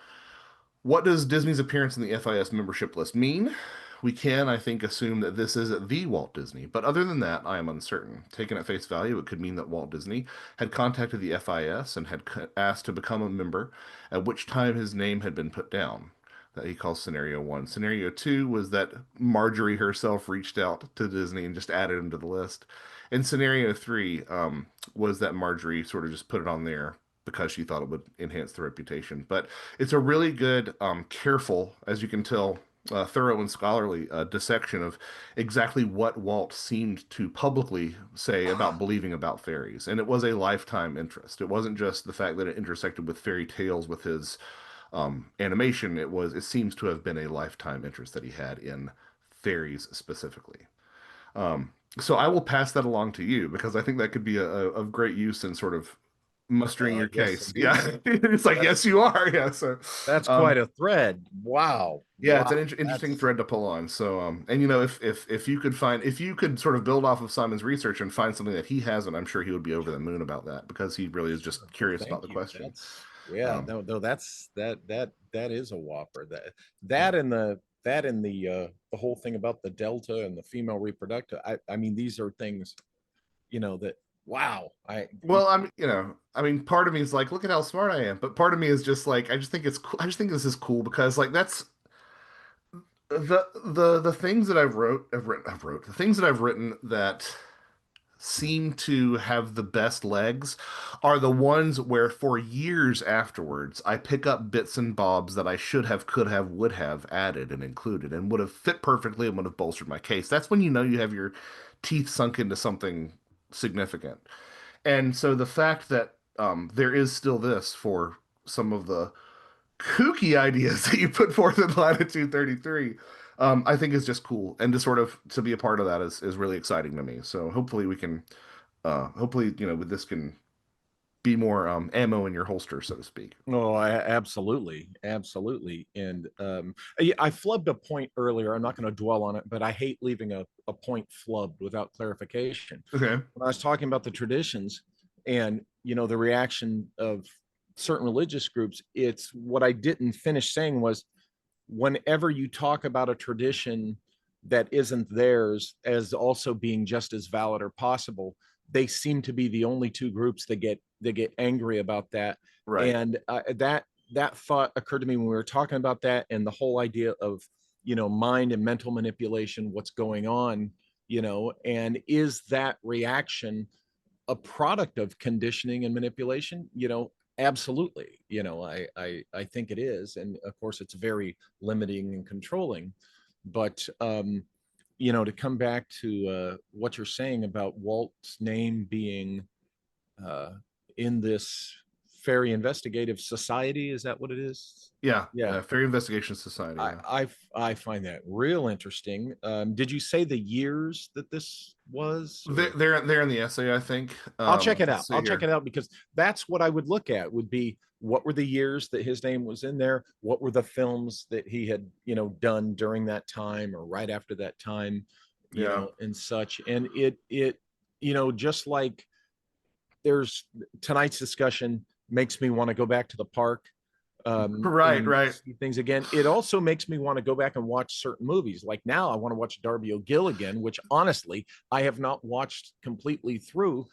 What does Disney's appearance in the FIS membership list mean? We can, I think, assume that this is the Walt Disney, but other than that, I am uncertain. Taken at face value, it could mean that Walt Disney had contacted the FIS and had asked to become a member, at which time his name had been put down. That he calls scenario 1. Scenario 2 was that Marjorie herself reached out to Disney and just added him to the list. And scenario 3 was that Marjorie sort of just put it on there because she thought it would enhance the reputation. But it's a really good, careful, as you can tell, thorough and scholarly dissection of exactly what Walt seemed to publicly say about believing about fairies. And it was a lifetime interest. It wasn't just the fact that it intersected with fairy tales with his animation. It seems to have been a lifetime interest that he had in fairies specifically. So I will pass that along to you because I think that could be of great use in sort of mustering your Yes, case. indeed. Yeah, it's like, That's yes, you are. Yeah, so that's um, quite a thread. Wow. yeah, it's Wow. an interesting That's thread to pull on. So, and if you could if you could sort of build off of Simon's research and find something that he hasn't, I'm sure he would be over the moon about that because he really is just well, curious about thank the you. question. That's yeah, Um, no, that's that is a whopper. That yeah. that and the whole thing about the delta and the female reproductive. I mean, these are things, that wow. Well, I mean, part of me is like, look at how smart I am, but part of me is just like, I just think it's cool. I just think this is cool because like The things that the things that I've written that seem to have the best legs are the ones where for years afterwards I pick up bits and bobs that I should have, could have, would have added and included and would have fit perfectly and would have bolstered my case. That's when you know you have your teeth sunk into something significant. And so the fact that there is still this for some of the kooky ideas that you put forth in Latitude 33, I think is just cool. And to sort of to be a part of that is really exciting to me. So hopefully we can hopefully, with this can be more ammo in your holster, so to speak. Oh, absolutely, absolutely. And I flubbed a point earlier. I'm not going to dwell on it, but I hate leaving a point flubbed without clarification. Okay. When I was talking about the traditions and the reaction of certain religious groups, it's what I didn't finish saying was whenever you talk about a tradition that isn't theirs as also being just as valid or possible, they seem to be the only two groups that get angry about that. Right. And that thought occurred to me when we were talking about that and the whole idea of mind and mental manipulation, what's going on, and is that reaction a product of conditioning and manipulation? Absolutely. I think it is, and of course it's very limiting and controlling. But to come back to what you're saying about Walt's name being uh, in this fairy investigative society, is that what it is? Yeah. Yeah. Fairy Investigation Society. I, Yeah. I I find that real interesting. Did you say the years that this was, They're, or they're they're in the essay, I think. I'll check it out. Let's see I'll check here. it out because that's what I would look at would be what were the years that his name was in there? What were the films that he had, done during that time or right after that time, Yeah. and such. And it, just like there's tonight's discussion makes me want to go back to the park Right, and right. see things again. It also makes me want to go back and watch certain movies. Like now, I want to watch Darby O'Gill again, which honestly I have not watched completely through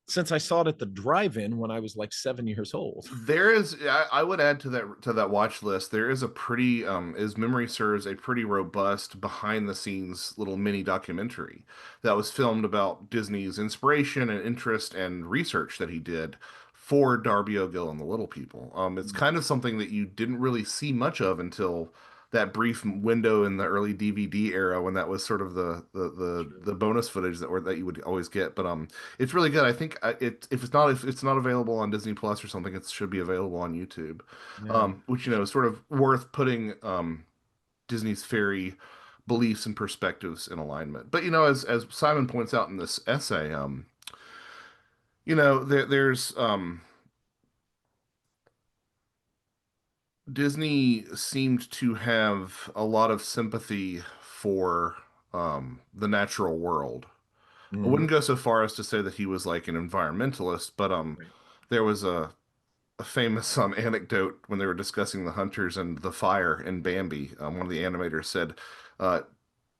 since I saw it at the drive-in when I was like 7 years old. There is, I would add to that watch list. There is a pretty, as memory serves, a pretty robust behind the scenes little mini documentary that was filmed about Disney's inspiration and interest and research that he did for Darby O'Gill and the Little People. It's kind of something that you didn't really see much of until that brief window in the early DVD era when that was sort of the bonus footage that you would always get. But it's really good. I think if it's not available on Disney Plus or something, it should be available on YouTube, Yeah. which is sort of worth putting Disney's fairy beliefs and perspectives in alignment. But as Simon points out in this essay, there's Disney seemed to have a lot of sympathy for the natural world. I Mhm. wouldn't go so far as to say that he was like an environmentalist, but Right. there was a famous anecdote when they were discussing the hunters and the fire in Bambi. One of the animators said, uh,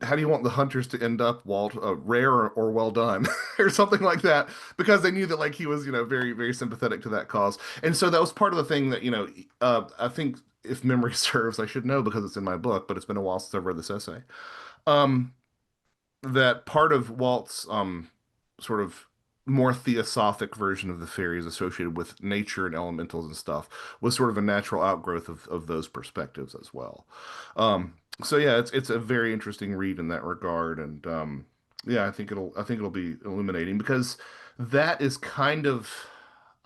"How do you want the hunters to end up, Walt? Rare or well done, or something like that?" Because they knew that like he was, very very sympathetic to that cause, and so that was part of the thing that I think if memory serves, I should know because it's in my book, but it's been a while since I've read this essay. Um, that part of Walt's sort of more theosophic version of the fairies associated with nature and elementals and stuff was sort of a natural outgrowth of those perspectives as well. So yeah, it's a very interesting read in that regard, and yeah, I think it'll be illuminating because that is kind of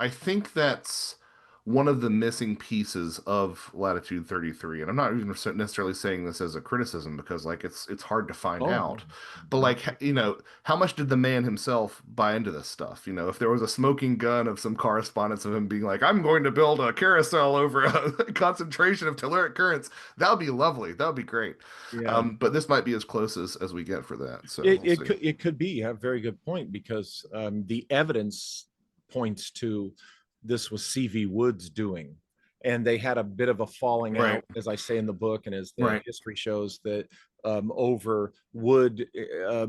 I think that's one of the missing pieces of Latitude 33. And I'm not even necessarily saying this as a criticism because like it's hard to find Oh no, out. But not like how much did the man himself buy into this stuff? If there was a smoking gun of some correspondence of him being like, I'm going to build a carousel over a concentration of telluric currents, that would be lovely. That would be great. yeah. But this might be as close as we get for that. So It we'll it see. could it could be. You have a very good point because the evidence points to this was C.V. Woods doing, and they had a bit of a falling Right. out, as I say in the book, and as the Right. history shows that over Wood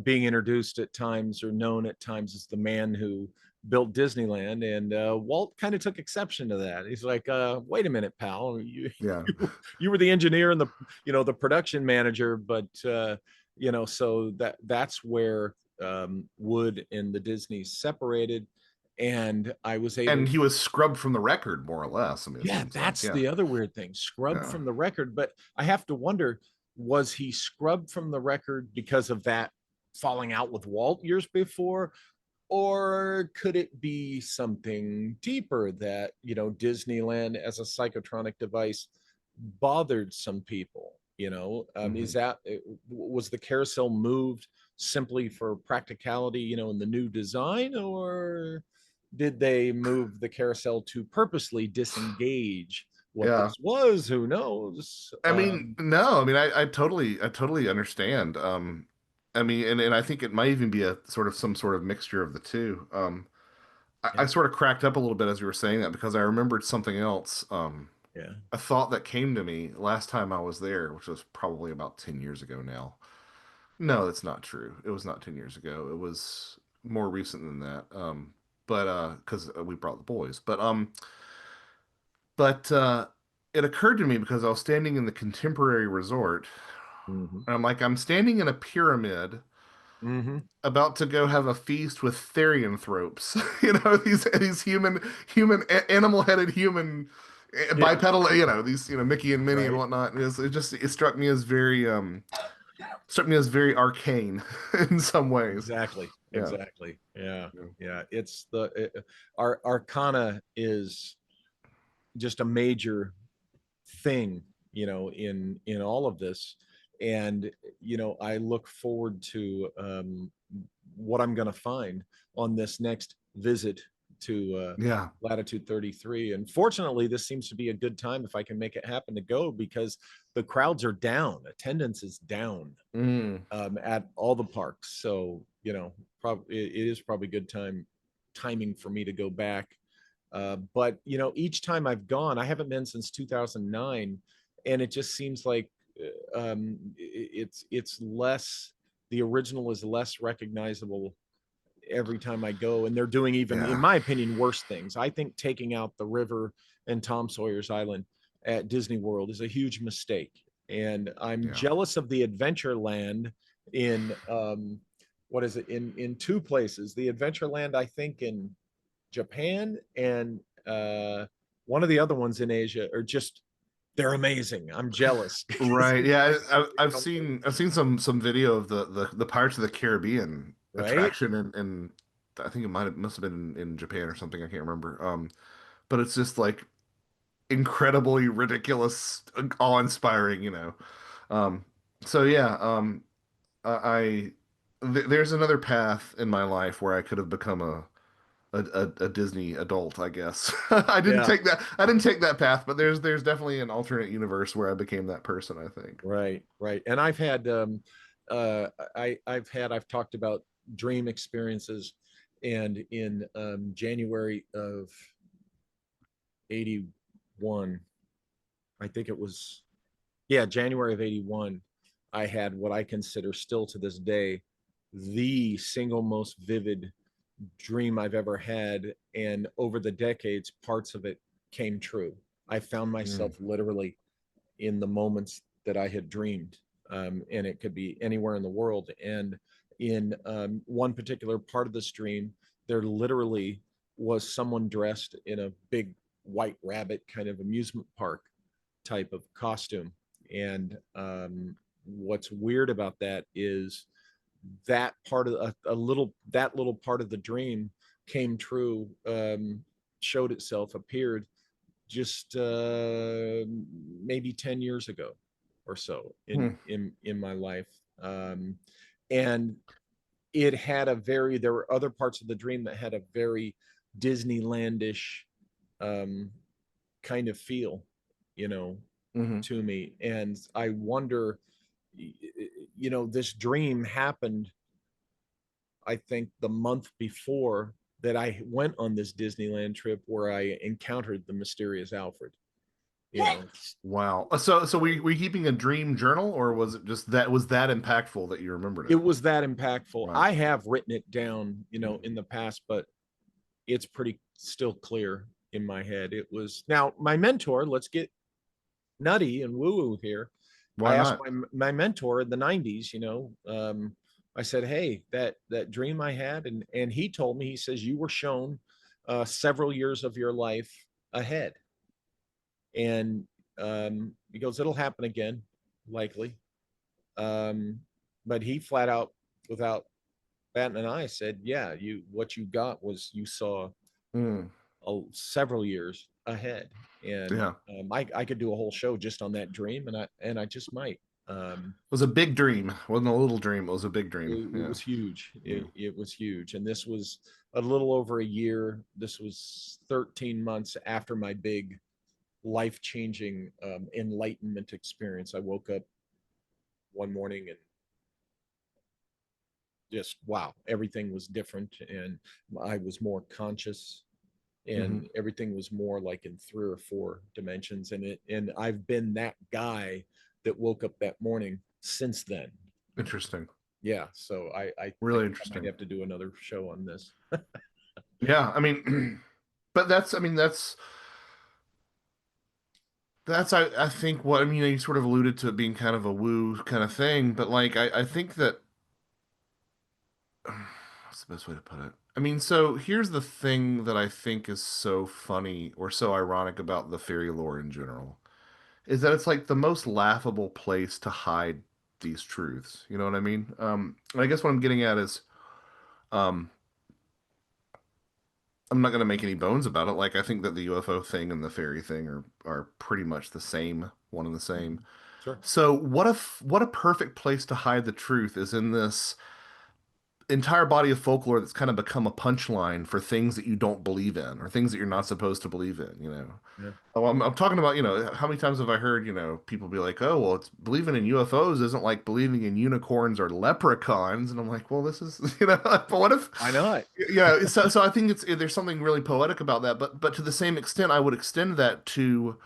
being introduced at times or known at times as the man who built Disneyland, and Walt kind of took exception to that. He's like, "Wait a minute, pal, Yeah. you were the engineer and the the production manager, but so that's where Wood and the Disney separated, and I was able And he was scrubbed from the record, more or less. I mean, it yeah, seems like, that's yeah, the other weird thing. Scrubbed yeah, from the record, but I have to wonder, was he scrubbed from the record because of that falling out with Walt years before? Or could it be something deeper that, Disneyland as a psychotronic device bothered some people? Is hmm that was the carousel moved simply for practicality, in the new design, or did they move the carousel to purposely disengage what yeah. this was? Who knows? I mean, no, I mean, I totally understand. I mean, and I think it might even be a sort of some sort of mixture of the two. I Yeah, sort of cracked up a little bit as you were saying that because I remembered something else. yeah, A thought that came to me last time I was there, which was probably about 10 years ago now. No, that's not true. It was not 10 years ago. It was more recent than that. But because we brought the boys. But it occurred to me because I was standing in the Contemporary Resort, mm-hmm. and I'm like, I'm standing in a pyramid Mm-hmm. about to go have a feast with therianthropes. These animal-headed human Yeah, bipedal, these Mickey and Minnie and right. whatnot. It struck me as very arcane in some ways. Exactly. Yeah. Exactly. Yeah. Yeah. Yeah. It's our Arcana is just a major thing, in all of this. And, I look forward to what I'm going to find on this next visit to Yeah. Latitude 33. And fortunately, this seems to be a good time if I can make it happen to go, because the crowds are down, attendance is down Mm. at all the parks. So, probably it is probably good timing for me to go back. But each time I've gone, I haven't been since 2009, and it just seems like it's less. The original is less recognizable every time I go, and they're doing, even in Yeah. my opinion, worse things. I think taking out the river and Tom Sawyer's Island at Disney World is a huge mistake, and I'm Yeah. jealous of the Adventureland in what is it, in two places. The Adventureland, I think, in Japan, and one of the other ones in Asia are just, they're amazing. I'm jealous. Right. Yeah. I've seen some video of the Pirates of the Caribbean Right? attraction, and I think must have been in Japan or something. I can't remember. But it's just like incredibly ridiculous, awe-inspiring. Um, so yeah. I there's another path in my life where I could have become a Disney adult, I guess. Yeah. I didn't take that path, but there's definitely an alternate universe where I became that person, I think. Right, right. And I've had I've talked about dream experiences, and in January of 81, I think it was, yeah, January of 81, I had what I consider still to this day the single most vivid dream I've ever had. And over the decades, parts of it came true. I found Mm, myself literally in the moments that I had dreamed. And it could be anywhere in the world. And in one particular part of the stream, there literally was someone dressed in a big white rabbit kind of amusement park type of costume. And what's weird about that is that part of that little part of the dream came true, showed itself, appeared just maybe 10 years ago or so in hmm, in my life. And it had there were other parts of the dream that had a very Disneylandish um, kind of feel, you know, hmm. to me. And I wonder, this dream happened, I think, the month before that I went on this Disneyland trip where I encountered the mysterious Alfred. You know, Wow. So we keeping a dream journal, or was it just that was that impactful that you remembered it it? was that impactful. Wow. I have written it down, Mm. in the past, but it's pretty still clear in my head. It was now my mentor. Let's get nutty and woo woo here. Why I asked not? my mentor in the 90s, I said, hey, that dream I had, and he told me, he says, you were shown several years of your life ahead. And he goes, it'll happen again, likely. Um, but he flat out, without batting an eye, said, yeah, what you got was you saw Mm, several years ahead. And yeah. I could do a whole show just on that dream, and I just might. It was a big dream. It wasn't a little dream. It was a big dream. It Yeah. was huge. Yeah. It was huge. And this was a little over a year. This was 13 months after my big life changing enlightenment experience. I woke up one morning and just, wow, everything was different. And I was more conscious, Hmm. and everything was more like in 3 or 4 dimensions. And I've been that guy that woke up that morning since then. Interesting. Yeah. So I Really think I might interesting. have to do another show on this. Yeah. I mean, but I mean, I think what, I mean, you sort of alluded to it being kind of a woo kind of thing, but like, I think that, what's the best way to put it? I mean, so here's the thing that I think is so funny or so ironic about the fairy lore in general is that it's like the most laughable place to hide these truths. You know what I mean? And I guess what I'm getting at is, um, I'm not going to make any bones about it. Like, I think that the UFO thing and the fairy thing are pretty much the same, one and the same. Mhm. Sure. So, what a perfect place to hide the truth is in this entire body of folklore that's kind of become a punchline for things that you don't believe in or things that you're not supposed to believe in, you know. Yeah. Oh, I'm talking about, how many times have I heard, people be like, oh, well, it's believing in UFOs isn't like believing in unicorns or leprechauns. And I'm like, well, this is, but what if, Why not? so I think there's something really poetic about that. But to the same extent, I would extend that to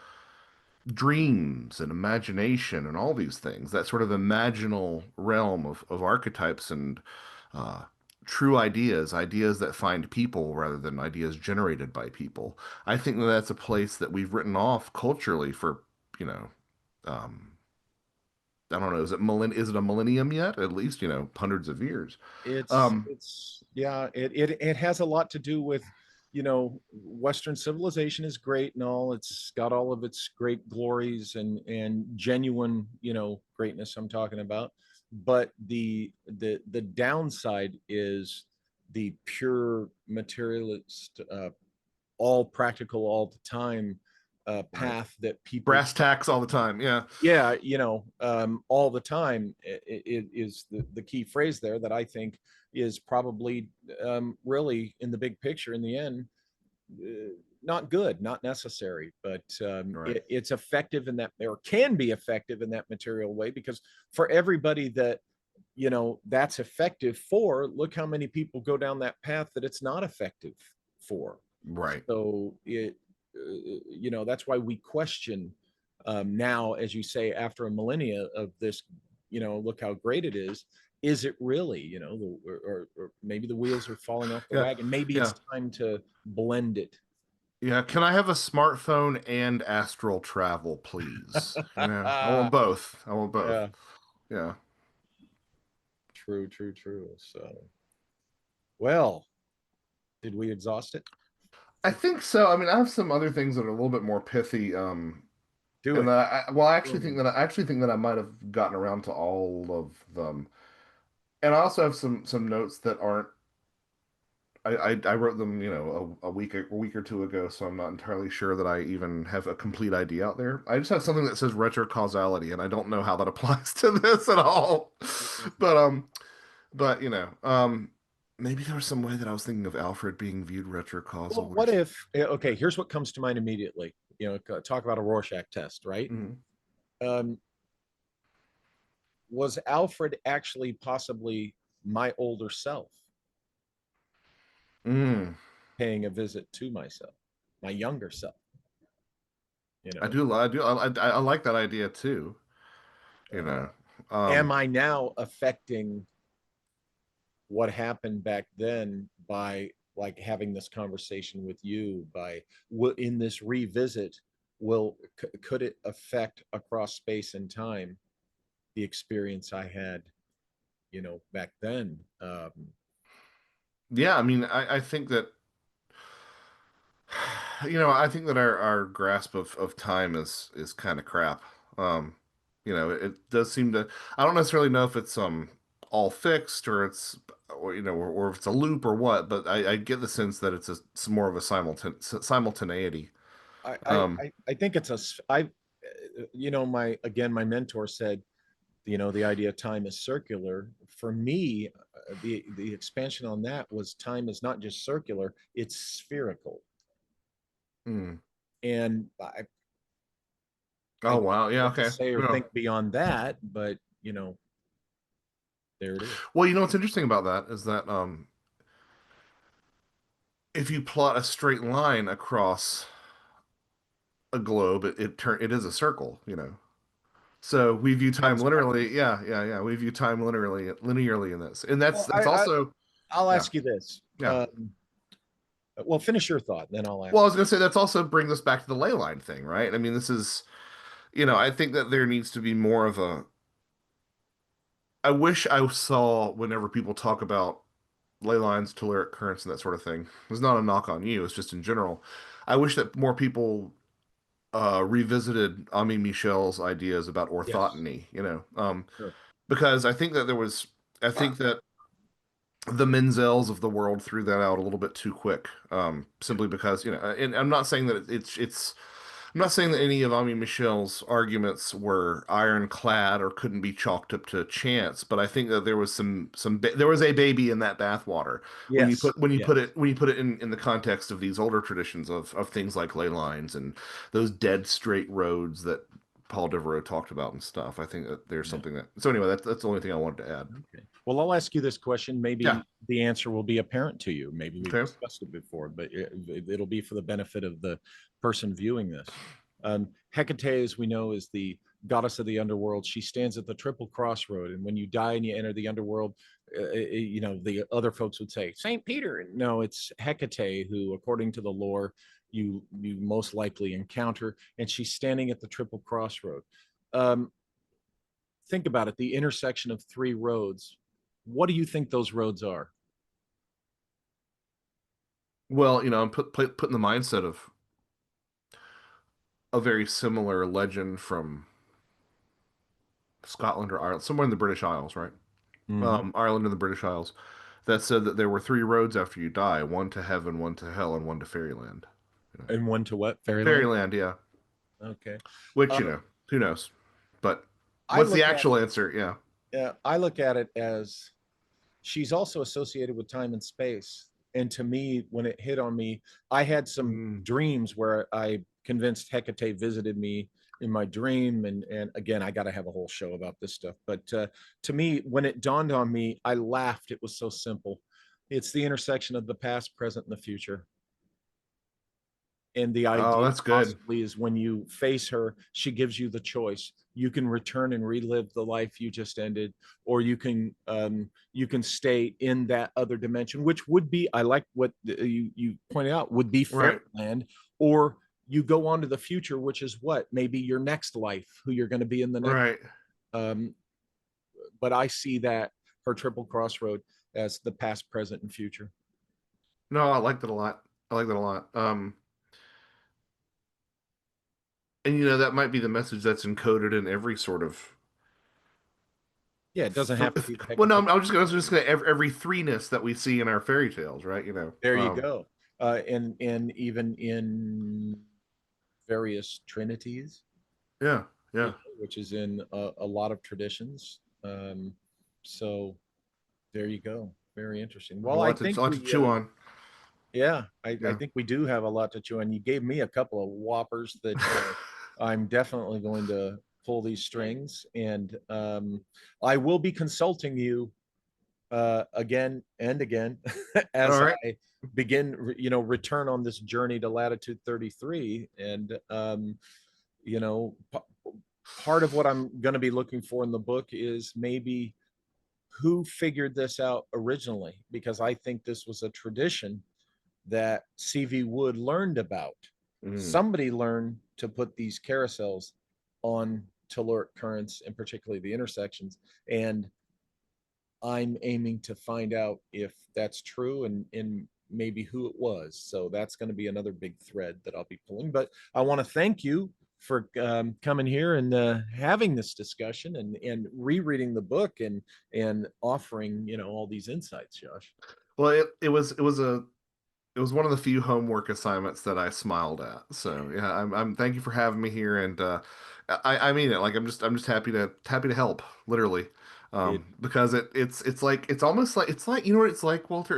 dreams and imagination and all these things, that sort of imaginal realm of archetypes and uh, true ideas, ideas that find people rather than ideas generated by people. I think that that's a place that we've written off culturally for, you know, um, I don't know, is it a millennium yet? At least, hundreds of years. Um, It's yeah, it has a lot to do with, Western civilization is great and all. It's got all of its great glories and genuine, greatness I'm talking about. But the downside is the pure materialist, all practical all the time right. path that people, Brass tacks all the time. Yeah. yeah, all the time, it is the key phrase there that I think is probably really in the big picture in the end, not good, not necessary, but Right. it's effective in that, or can be effective in that material way, because for everybody that that's effective for, look how many people go down that path that it's not effective for. Right. So that's why we question now, as you say, after a millennia of this, look how great it is. Is it really, or maybe the wheels are falling off the Yeah. wagon? Maybe Yeah. it's time to blend it. Yeah, can I have a smartphone and astral travel, please? I want both. I want both. Yeah, Yeah. true, true, true. So, well, did we exhaust it? I think so. I mean, I have some other things that are a little bit more pithy. Do And it. well, Go ahead. I actually think that I might have gotten around to all of them. And I also have some notes that aren't. I wrote them, a week or two ago, so I'm not entirely sure that I even have a complete idea out there. I just have something that says retrocausality, and I don't know how that applies to this at all. But But maybe there was some way that I was thinking of Alfred being viewed Well, retrocausal or what if, okay, here's what comes to mind immediately. Talk about a Rorschach test, right? something. Um, was Alfred actually possibly my older self Mm. paying a visit to myself, my younger self? You I know, do, I like that idea too. You uh, know, am um, I now affecting what happened back then by like having this conversation with you by in this revisit could it affect across space and time the experience I had, back then. Yeah, I mean, I think that I think that our grasp of time is kind of crap. Um, it does seem to. I don't necessarily know if it's all fixed or or if it's a loop or what, but I get the sense that it's more of a simultaneity. I I Um, I think it's my mentor said, the idea of time is circular. For me, the expansion on that was time is not just circular, it's spherical. hmm. And I Oh don't wow, know yeah, what to okay. say or No. think beyond that, but there it is. Well, what's interesting about that is that if you plot a straight line across a globe, it is a circle, So we view time Comes back. literally. Yeah, yeah, yeah. We view time linearly in this, and Well, that's also I'll yeah, ask you this. yeah. Well, finish your thought, then I'll Well, I ask was you. gonna say that's also brings us back to the ley line thing, right? I mean, this is I think that there needs to be more of a. I wish I saw whenever people talk about ley lines, telluric currents, and that sort of thing. It's not a knock on you. It's just in general. I wish that more people revisited Ami Michel's ideas about Yes, orthotony. sure. Because I think that I think that the Menzels of the world threw that out a little bit too quick. Yeah, Simply because and I'm not saying that I'm not saying that any of Ami Michel's arguments were ironclad or couldn't be chalked up to chance, but I think that there was there was a baby in that bathwater yes, yes. when you put it in the context of these older traditions of things like ley lines and those dead straight roads that Paul Devereaux talked about and stuff. I think that there's Yeah. something that so anyway that's the only thing I wanted to add. Okay. Well, I'll ask you this question. Yeah. Maybe the answer will be apparent to you. Maybe we've Okay. discussed it before, but it'll be for the benefit of the person viewing this. Hecate, as we know, is the goddess of the underworld. She stands at the triple crossroad, and when you die and you enter the underworld, the other folks would say Saint Peter. No, it's Hecate, who, according to the lore, you most likely encounter, and she's standing at the triple crossroad. Um, think about it, the intersection of three roads. What do you think those roads are? Well, I'm put in the mindset of a very similar legend from Scotland or Ireland, somewhere in the British Isles, right? Mm-hmm. Ireland and the British Isles, that said that there were three roads after you die: one to heaven, one to hell, and one to fairyland. And one to what? Fairyland? Fairyland, yeah. Okay. Which Um, who knows? But I what's the look at actual answer? Yeah. I look at it as she's also associated with time and space. And to me, when it hit on me, I had some Mm, dreams where I convinced Hecate visited me in my dream. And again, I got to have a whole show about this stuff. But to me, when it dawned on me, I laughed. It was so simple. It's the intersection of the past, present, and the future. And the oh, idea that's good. possibly is when you face her, she gives you the choice. You can return and relive the life you just ended, or you can stay in that other dimension, which would be, I like what you pointed out, would be Right. fairyland, or you go on to the future, which is what maybe your next life, who you're going to be in the next. Right. Um, but I see that her triple crossroad as the past, present, and future. No, I like that a lot. I like that a lot. And that might be the message that's encoded in every sort of Yeah, it doesn't have to be the well, no, Hecate. I was just gonna every threeness that we see in our fairy tales, right? There you go. And even in various trinities, Yeah, yeah. which is in a lot of traditions. So there you go. Very interesting. A Well, I a think lot to we, chew on. yeah, I Yeah. think we do have a lot to chew on. You gave me a couple of whoppers that I'm definitely going to pull these strings, and I will be consulting you again and again All as right. I begin, return on this journey to Latitude 33. And, you know, part of what I'm going to be looking for in the book is maybe who figured this out originally, because I think this was a tradition that CV Wood learned about. Mm. Somebody learned to put these carousels on telluric currents, and particularly the intersections. And I'm aiming to find out if that's true, and maybe who it was. So that's going to be another big thread that I'll be pulling. But I want to thank you for coming here and having this discussion, and rereading the book, and offering, all these insights, Josh. Well, it was one of the few homework assignments that I smiled at. So yeah, I'm thank you for having me here, and I mean it. Like I'm just happy to help, literally, It because it's like it's almost like it's like you know what it's like, Walter.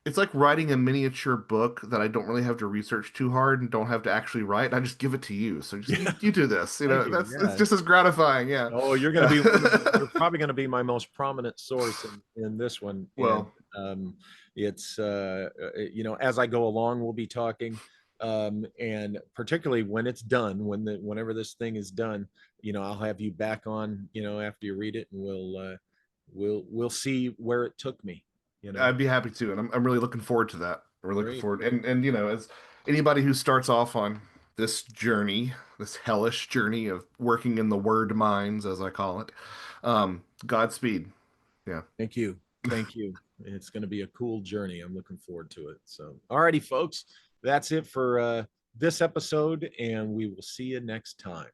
It's like writing a miniature book that I don't really have to research too hard and don't have to actually write. I just give it to you. So just Yeah, you do this. You thank know, you. that's it's Yeah. just as gratifying. Yeah. Oh, you're going to be you're probably going to be my most prominent source in this one. And Well, it's, as I go along, we'll be talking. And particularly when it's done, whenever this thing is done, I'll have you back on, after you read it, and we'll see where it took me, I'd be happy to, and I'm really looking forward to that. We're looking Great. forward, and as anybody who starts off on this journey, this hellish journey of working in the word mines, as I call it, Godspeed. Yeah. Thank you. Thank you. It's going to be a cool journey. I'm looking forward to it. So, alrighty, folks, that's it for this episode, and we will see you next time.